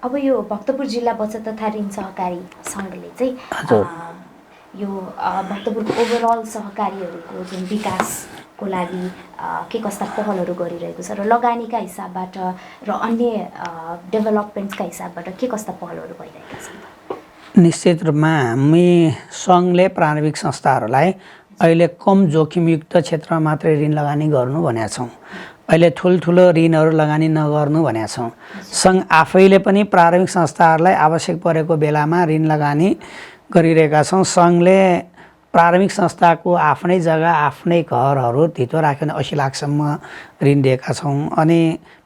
A: अब यो भक्तपुर जिल्ला बचत तथा ऋण सहकारी सङ्घले चाहिँ यो भक्तपुरको ओभरअल सहकारीहरूको जुन विकासको लागि के कस्ता पहलहरू गरिरहेको छ र लगानीका हिसाबबाट र अन्य डेभलपमेन्ट्सका हिसाबबाट के कस्ता पहलहरू भइरहेका छन्?
B: निश्चित रूपमा हामी सङ्घले प्रारम्भिक संस्थाहरूलाई अहिले कम जोखिमयुक्त क्षेत्रमा मात्रै ऋण लगानी गर्नु भनेका छौँ। अहिले ठुल्ठुलो ऋणहरू लगानी नगर्नु भनेका छौँ। सङ्घ आफैले पनि प्रारम्भिक संस्थाहरूलाई आवश्यक परेको बेलामा ऋण लगानी गरिरहेका छौँ। सङ्घले प्रारम्भिक संस्थाको आफ्नै जग्गा, आफ्नै घरहरू धितो राख्यो भने 80 लाखसम्म ऋण दिएका छौँ। अनि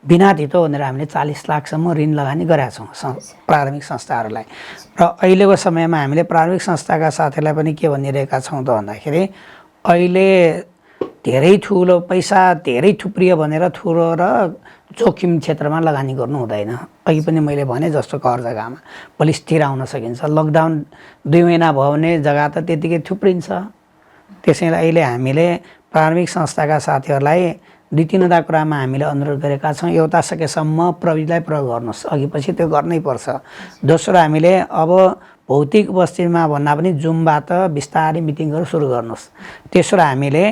B: बिना धितो भनेर हामीले 40 लाखसम्म ऋण लगानी गरेका छौँ प्रारम्भिक संस्थाहरूलाई। र अहिलेको समयमा हामीले प्रारम्भिक संस्थाका साथीहरूलाई पनि के भनिरहेका छौँ त भन्दाखेरि अहिले धेरै ठुलो पैसा धेरै थुप्रियो भनेर ठुलो र जोखिम क्षेत्रमा लगानी गर्नु हुँदैन। अघि पनि मैले भने जस्तो घर जग्गामा भोलि स्थिर आउन सकिन्छ। लकडाउन 2 महिना भयो भने जग्गा त त्यतिकै थुप्रिन्छ। त्यसैले अहिले हामीले प्रारम्भिक संस्थाका साथीहरूलाई 2-3वटा कुरामा हामीले अनुरोध गरेका छौँ। एउटा सकेसम्म प्रविधिलाई प्रयोग गर्नुहोस्, अघि पछि त्यो गर्नै पर्छ। दोस्रो हामीले अब भौतिक उपस्थितिमा भन्दा पनि जुमबाट बिस्तारै मिटिङहरू सुरु गर्नुहोस्। तेस्रो हामीले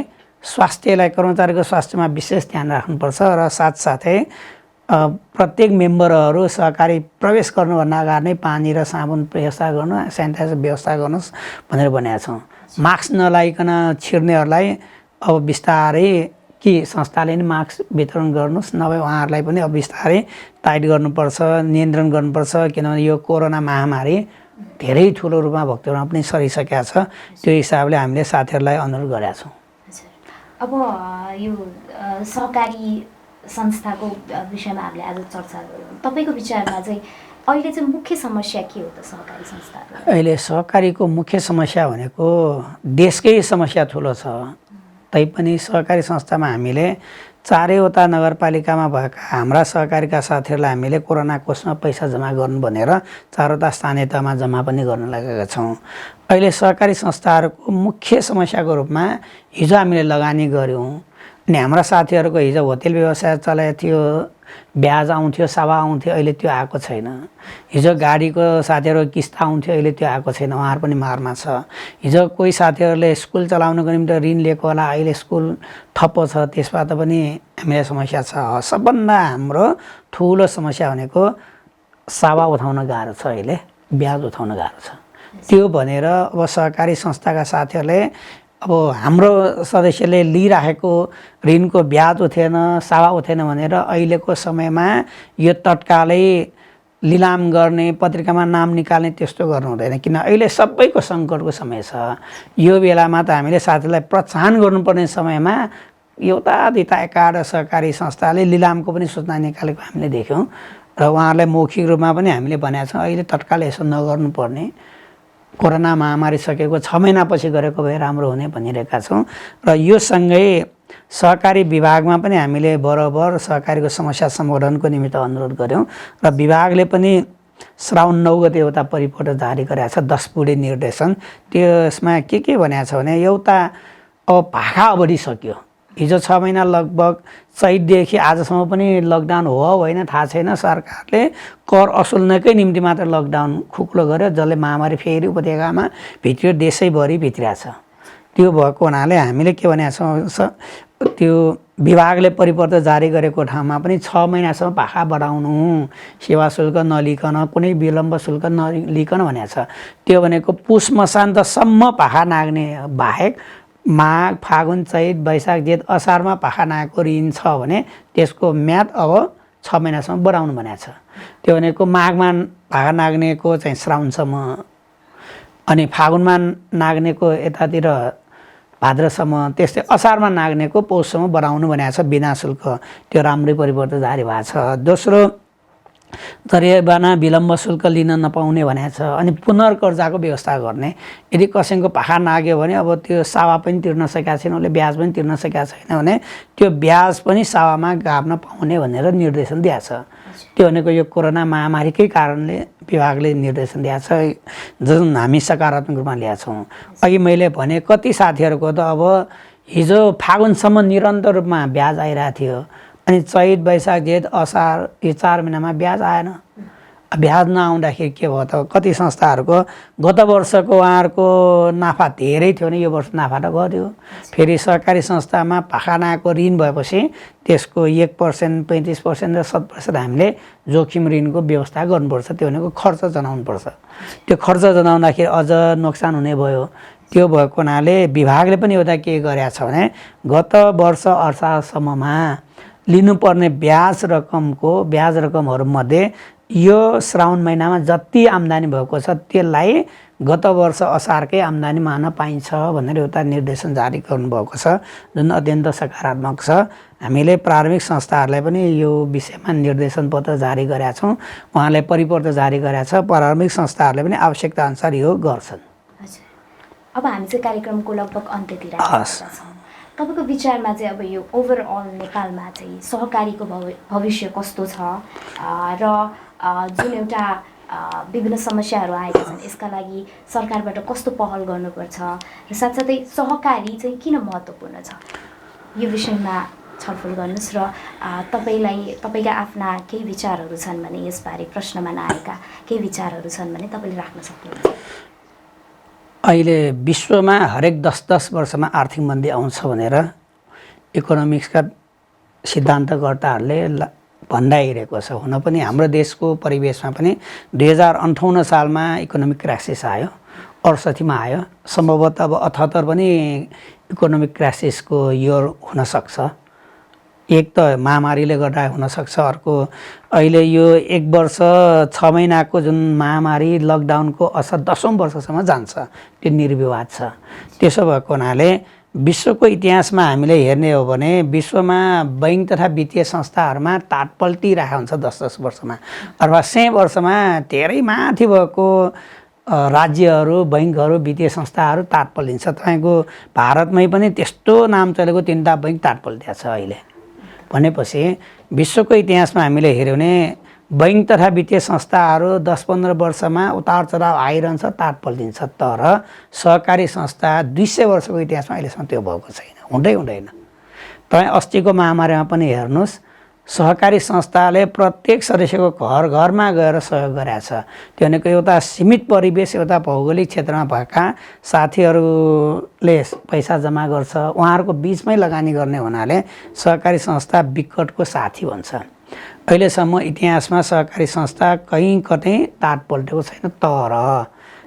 B: स्वास्थ्यलाई कर्मचारीको स्वास्थ्यमा विशेष ध्यान राख्नुपर्छ र साथसाथै प्रत्येक मेम्बरहरू सहकारी प्रवेश गर्नुभन्दा अगाडि नै पानी र साबुन व्यवस्था गर्नु, सेनिटाइजर व्यवस्था गर्नुहोस् भनेर भनेका छौँ। मास्क नलाइकन छिर्नेहरूलाई अब बिस्तारै कि संस्थाले नै मास्क वितरण गर्नुहोस्, नभए उहाँहरूलाई पनि अब बिस्तारै टाइट गर्नुपर्छ, नियन्त्रण गर्नुपर्छ। किनभने यो कोरोना महामारी धेरै ठुलो रूपमा भक्तपुरमा पनि सरिसकेका छ। त्यो हिसाबले हामीले साथीहरूलाई अनुरोध गरेका छौँ।
A: अब यो सहकारी संस्थाको विषयमा हामीले आज चर्चा गऱ्यौँ। तपाईँको विचारमा चाहिँ अहिले चाहिँ मुख्य समस्या के हो त सहकारी संस्थाको?
B: अहिले सहकारीको मुख्य समस्या भनेको देशकै समस्या ठुलो छ। तैपनि सहकारी संस्थामा हामीले चारैवटा नगरपालिकामा भएका हाम्रा सहकारीका साथीहरूलाई हामीले कोरोना कोषमा पैसा जम्मा गर्नु भनेर चारवटा स्थानीय तहमा जम्मा पनि गर्न लागेका छौँ। अहिले सहकारी संस्थाहरूको मुख्य समस्याको रूपमा हिजो हामीले लगानी गऱ्यौँ अनि हाम्रा साथीहरूको हिजो होटेल व्यवसाय चलाएको थियो, ब्याज आउँथ्यो, सभा आउँथ्यो, अहिले त्यो आएको छैन। हिजो गाडीको साथीहरूको किस्ता आउँथ्यो, अहिले त्यो आएको छैन, उहाँहरू पनि मारमा छ। हिजो कोही साथीहरूले स्कुल चलाउनको निम्ति ऋण लिएको होला, अहिले स्कुल ठप्पो छ, त्यसबाट पनि हामीलाई समस्या छ। सबभन्दा हाम्रो ठुलो समस्या भनेको सभा उठाउन गाह्रो छ, अहिले ब्याज उठाउन गाह्रो छ। त्यो भनेर अब सहकारी संस्थाका साथीहरूले अब हाम्रो सदस्यले लिइराखेको ऋणको ब्याज उठेन, सभा उठेन भनेर अहिलेको समयमा यो तत्कालै लिलाम गर्ने, पत्रिकामा नाम निकाल्ने त्यस्तो गर्नु हुँदैन। किन अहिले सबैको सङ्कटको समय छ। यो बेलामा त हामीले साथीलाई प्रोत्साहन गर्नुपर्ने समयमा एउटा दुईवटा एकाध सहकारी संस्थाले लिलामको पनि सूचना निकालेको हामीले देख्यौँ र उहाँहरूलाई मौखिक रूपमा पनि हामीले भनेका छौँ अहिले तत्काल यसो नगर्नुपर्ने, कोरोना महामारी सकेको 6 महिनापछि गरेको भए राम्रो हुने भनिरहेका छौँ। र यो सँगै सहकारी विभागमा पनि हामीले बराबर सहकारीको समस्या समाधानको निमित्त अनुरोध गऱ्यौँ र विभागले पनि श्रावण 9 गते एउटा परिपत्र जारी गरेको छ, 10 बुँडे निर्देशन। त्यसमा के भनेको छ भने एउटा अब भाका बढिसक्यो। हिजो 6 महिना लगभग चैतदेखि आजसम्म पनि लकडाउन हो होइन थाहा छैन। सरकारले कर असुल्नकै निम्ति मात्र लकडाउन खुकुलो गर्यो, जसले महामारी फेरि उपत्यकामा भित्रियो, देशैभरि भित्रिया छ। त्यो भएको हुनाले हामीले के भनेका छौँ, त्यो विभागले परिपत्र जारी गरेको ठाउँमा पनि 6 महिनासम्म भाका बढाउनु, सेवा शुल्क नलिकन, कुनै विलम्ब शुल्क नलिकन भनेको छ। त्यो भनेको पुष मसान्तसम्म भाका नाग्ने बाहेक माघ, फागुन, चैत, वैशाख, जेठ, असारमा भाका नागेको ऋण छ भने त्यसको म्याद अब 6 महिनासम्म बढाउनु भनेको छ। त्यो भनेको माघमा भाका नाग्नेको चाहिँ श्रावणसम्म, अनि फागुनमा नाग्नेको यतातिर भाद्रसम्म, त्यस्तै असारमा नाग्नेको पौषसम्म बढाउनु भनेको छ बिना शुल्क। त्यो राम्रै परिवर्तन जारी भएको छ। दोस्रो, जरिवाना विलम्ब शुल्क लिन नपाउने भनेको छ। अनि पुनर्कर्जाको व्यवस्था गर्ने, यदि कसैको भाका नाग्यो भने अब त्यो सावा पनि तिर्न सकेका छैन, उसले ब्याज पनि तिर्न सकेका छैन भने त्यो ब्याज पनि सावामा गाभ्न पाउने भनेर निर्देशन दिएको छ। त्यो भनेको यो कोरोना महामारीकै कारणले विभागले निर्देशन दिएको छ, जुन हामी सकारात्मक रूपमा ल्याएको छौँ। अघि मैले भने कति साथीहरूको त अब हिजो फागुनसम्म निरन्तर रूपमा ब्याज आइरहेको थियो, अनि चैत, वैशाख, जेठ, असार यो 4 महिनामा ब्याज आएन। ब्याज नआउँदाखेरि के भयो त, कति संस्थाहरूको गत वर्षको उहाँहरूको नाफा धेरै थियो भने यो वर्ष नाफा त गऱ्यो। फेरि सहकारी संस्थामा भाका नआएको ऋण भएपछि त्यसको 1%, 35% र 7% हामीले जोखिम ऋणको व्यवस्था गर्नुपर्छ। त्यो भनेको खर्च जनाउनुपर्छ। त्यो खर्च जनाउँदाखेरि अझ नोक्सान हुने भयो। त्यो भएको हुनाले विभागले पनि एउटा के गरेको छ भने गत वर्ष असारसम्ममा लिनुपर्ने ब्याज रकमहरूमध्ये यो श्रावण महिनामा जति आम्दानी भएको छ त्यसलाई गत वर्ष असारकै आम्दानी मान पाइन्छ भनेर एउटा निर्देशन जारी गर्नुभएको छ, जुन अत्यन्त सकारात्मक छ। हामीले प्रारम्भिक संस्थाहरूलाई पनि यो विषयमा निर्देशन पत्र जारी गरेका छौँ, उहाँले परिपत्र जारी गरेका छ। प्रारम्भिक संस्थाहरूले पनि आवश्यकता अनुसार यो गर्छन्।
A: अब हामी चाहिँ कार्यक्रमको लगभग अन्त्यतिर आइसकेका छौँ। तपाईँको विचारमा चाहिँ अब यो ओभरअल नेपालमा चाहिँ सहकारीको भविष्य कस्तो छ र जुन एउटा विभिन्न समस्याहरू आएका छन् यसका लागि सरकारबाट कस्तो पहल गर्नुपर्छ र साथसाथै सहकारी चाहिँ किन महत्त्वपूर्ण छ, यो विषयमा छलफल गर्नुहोस्। र तपाईँका आफ्ना केही विचारहरू छन् भने, यसबारे प्रश्नमा नआएका केही विचारहरू छन् भने तपाईँले राख्न सक्नुहुन्छ।
B: अहिले विश्वमा हरेक 10-10 वर्षमा आर्थिक मन्दी आउँछ भनेर इकोनोमिक्सका सिद्धान्तकर्ताहरूले भन्दा आइरहेको छ। हुन पनि हाम्रो देशको परिवेशमा पनि 2058 सालमा इकोनोमिक क्राइसिस आयो, 68 आयो, सम्भवतः अब 78 पनि इकोनोमिक क्राइसिसको इयर हुनसक्छ। एक त महामारीले गर्दा हुनसक्छ, अर्को अहिले यो 1 वर्ष 6 महिनाको जुन महामारी लकडाउनको असर 10औं वर्षसम्म जान्छ, त्यो निर्विवाद छ। त्यसो भएको हुनाले विश्वको इतिहासमा हामीले हेर्ने हो भने विश्वमा बैंक तथा वित्तीय संस्थाहरूमा ताट पल्टिरहेको हुन्छ 10-10 वर्षमा, अथवा 100 वर्षमा धेरै माथि भएको राज्यहरू, बैंकहरू, वित्तीय संस्थाहरू ताट पल्टिन्छ। तपाईँको भारतमै पनि त्यस्तो नाम चलेको 3टा बैंक ताट पल्टिएको छ अहिले। भनेपछि विश्वको इतिहासमा हामीले हेऱ्यौँ भने बैंक तथा वित्तीय संस्थाहरू 10-15 वर्षमा उतार चढाव आइरहन्छ, ताट पल्टिन्छ। तर सहकारी संस्था 200 वर्षको इतिहासमा अहिलेसम्म त्यो भएको छैन, हुँदैन। तपाईँ अस्तिको महामारीमा पनि हेर्नुहोस्, सहकारी संस्थाले प्रत्येक सदस्यको घरमा गएर सहयोग गरेको छ। त्यो भनेको एउटा सीमित परिवेश, एउटा भौगोलिक क्षेत्रमा भएका साथीहरूले पैसा जम्मा गर्छ, उहाँहरूको बिचमै लगानी गर्ने हुनाले सहकारी संस्था विकटको साथी भन्छ। अहिलेसम्म इतिहासमा सहकारी संस्था कहीँ कतै ताट पल्टेको छैन। तर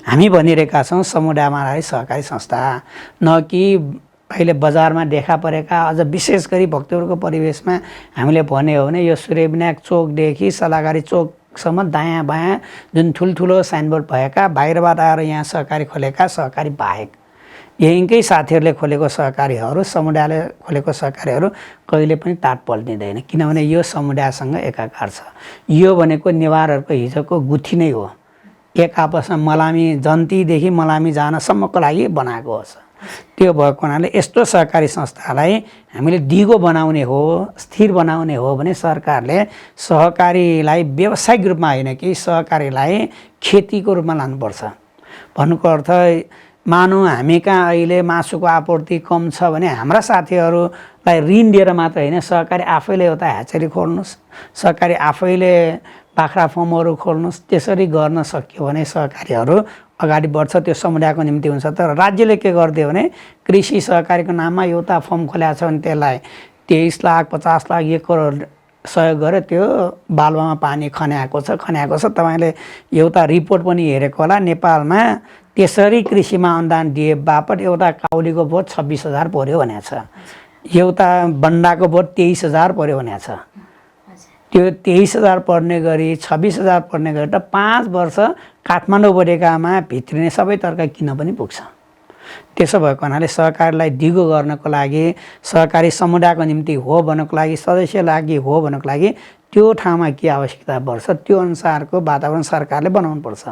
B: हामी भनिरहेका छौँ समुदायमा सहकारी संस्था, न कि अहिले बजारमा देखा परेका, अझ विशेष गरी भक्तपुरको परिवेशमा हामीले भन्यो हो भने यो सूर्यविनायक चोकदेखि सलाघारी चोकसम्म दायाँ बायाँ जुन ठुल्ठुलो साइनबोर्ड भएका, बाहिरबाट आएर यहाँ सहकारी खोलेका सहकारी बाहेक यहीँकै साथीहरूले खोलेको सहकारीहरू, समुदायले खोलेको सहकारीहरू कहिले पनि ताट पल्टिँदैन। किनभने यो समुदायसँग एकाकार छ। यो भनेको नेवारहरूको हिजोको गुठी नै हो, एक आपसमा मलामी जन्तीदेखि मलामी जानसम्मको लागि बनाएको हो। त्यो भएको हुनाले यस्तो सहकारी संस्थालाई हामीले दिगो बनाउने हो, स्थिर बनाउने हो भने सरकारले सहकारीलाई व्यावसायिक रूपमा होइन कि सहकारीलाई खेतीको रूपमा लानुपर्छ। भन्नुको अर्थ मानौँ हामी कहाँ अहिले मासुको आपूर्ति कम छ भने हाम्रा साथीहरूलाई ऋण दिएर मात्र होइन, सहकारी आफैले एउटा ह्याचरी खोल्नुहोस्, सहकारी आफैले बाख्रा फर्महरू खोल्नुहोस्। त्यसरी गर्न सक्यो भने सहकारीहरू अगाडि बढ्छ, त्यो समुदायको निम्ति हुन्छ। तर राज्यले के गरिदियो भने कृषि सहकारीको नाममा एउटा फर्म खोलेको छ भने त्यसलाई 23 लाख 50 लाख 1 करोड सहयोग गरे, त्यो बालुवामा पानी खन्याएको छ। तपाईँले एउटा रिपोर्ट पनि हेरेको होला, नेपालमा त्यसरी कृषिमा अनुदान दिए बापत एउटा काउलीको बोट 26,000 पर्यो भनेको छ, एउटा बन्डाको बोट 23,000 पर्यो भनेको छ। त्यो 23,000 पर्ने गरी 26,000 पर्ने गरी त 5 वर्ष काठमाडौँ उपत्यकामा भित्रिने सबै तरकारी किन पनि पुग्छ। त्यसो भएको हुनाले सहकारीलाई दिगो गर्नको लागि, सहकारी समुदायको निम्ति हो भन्नको लागि, सदस्य लागि हो भन्नको लागि त्यो ठाउँमा के आवश्यकता पर्छ त्यो अनुसारको वातावरण सरकारले बनाउनुपर्छ।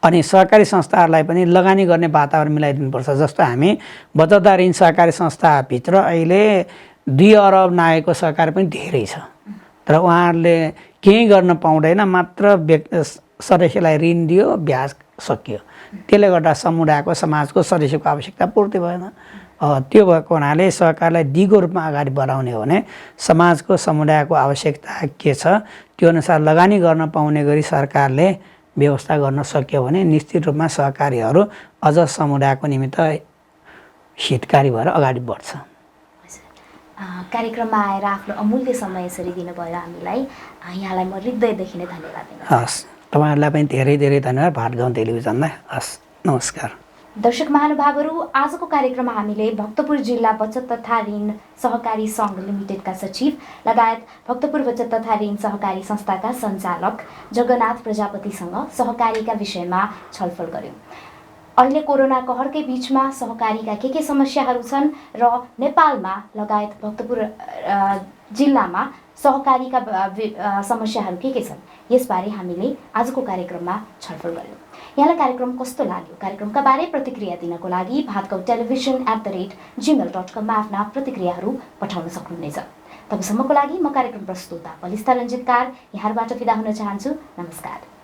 B: अनि सहकारी संस्थाहरूलाई पनि लगानी गर्ने वातावरण मिलाइदिनुपर्छ। जस्तो हामी बचतदार ऋण सहकारी संस्थाभित्र अहिले 2 अरब नागेको सहकारी पनि धेरै छ, तर उहाँहरूले केही गर्न पाउँदैन, मात्र सदस्यलाई ऋण दियो, ब्याज सकियो। त्यसले गर्दा समुदायको, समाजको सदस्यको आवश्यकता पूर्ति भएन। त्यो भएको हुनाले सहकारलाई दिगो रूपमा अगाडि बढाउने हो भने समाजको, समुदायको आवश्यकता के छ त्यो अनुसार लगानी गर्न पाउने गरी सरकारले व्यवस्था गर्न सक्यो भने निश्चित रूपमा सहकारीहरू अझ समुदायको निमित्त हितकारी भएर अगाडि बढ्छ।
A: कार्यक्रममा आएर आफ्नो अमूल्य समय यसरी दिनुभयो हामीलाई, यहाँलाई म हृदयदेखि नै धन्यवाद दिन चाहन्छु।
B: हस्, तपाईँहरूलाई पनि धेरै धेरै धन्यवाद भाटगाउँ टेलिभिजनलाई। हस्, नमस्कार।
A: दर्शक महानुभावहरू, आजको कार्यक्रममा हामीले भक्तपुर जिल्ला बचत तथा ऋण सहकारी सङ्घ लिमिटेडका सचिव लगायत भक्तपुर बचत तथा ऋण सहकारी संस्थाका सञ्चालक जगन्नाथ प्रजापतिसँग सहकारीका विषयमा छलफल गर्यौँ। अहिले कोरोना कहरकै बीचमा सहकारीका के समस्याहरू छन् र नेपालमा लगायत भक्तपुर जिल्लामा सहकारीका समस्याहरू के छन् यसबारे हामीले आजको कार्यक्रममा छलफल गर्यौँ। यहाँलाई कार्यक्रम कस्तो लाग्यो? कार्यक्रमका बारे प्रतिक्रिया दिनको लागि bhatgautelevision@gmail.com मा आफ्ना प्रतिक्रियाहरू पठाउन सक्नुहुनेछ। तबसम्मको लागि म कार्यक्रम प्रस्तुता पलिस्ता रञ्जितकार यहाँबाट बिदा हुन चाहन्छु। नमस्कार।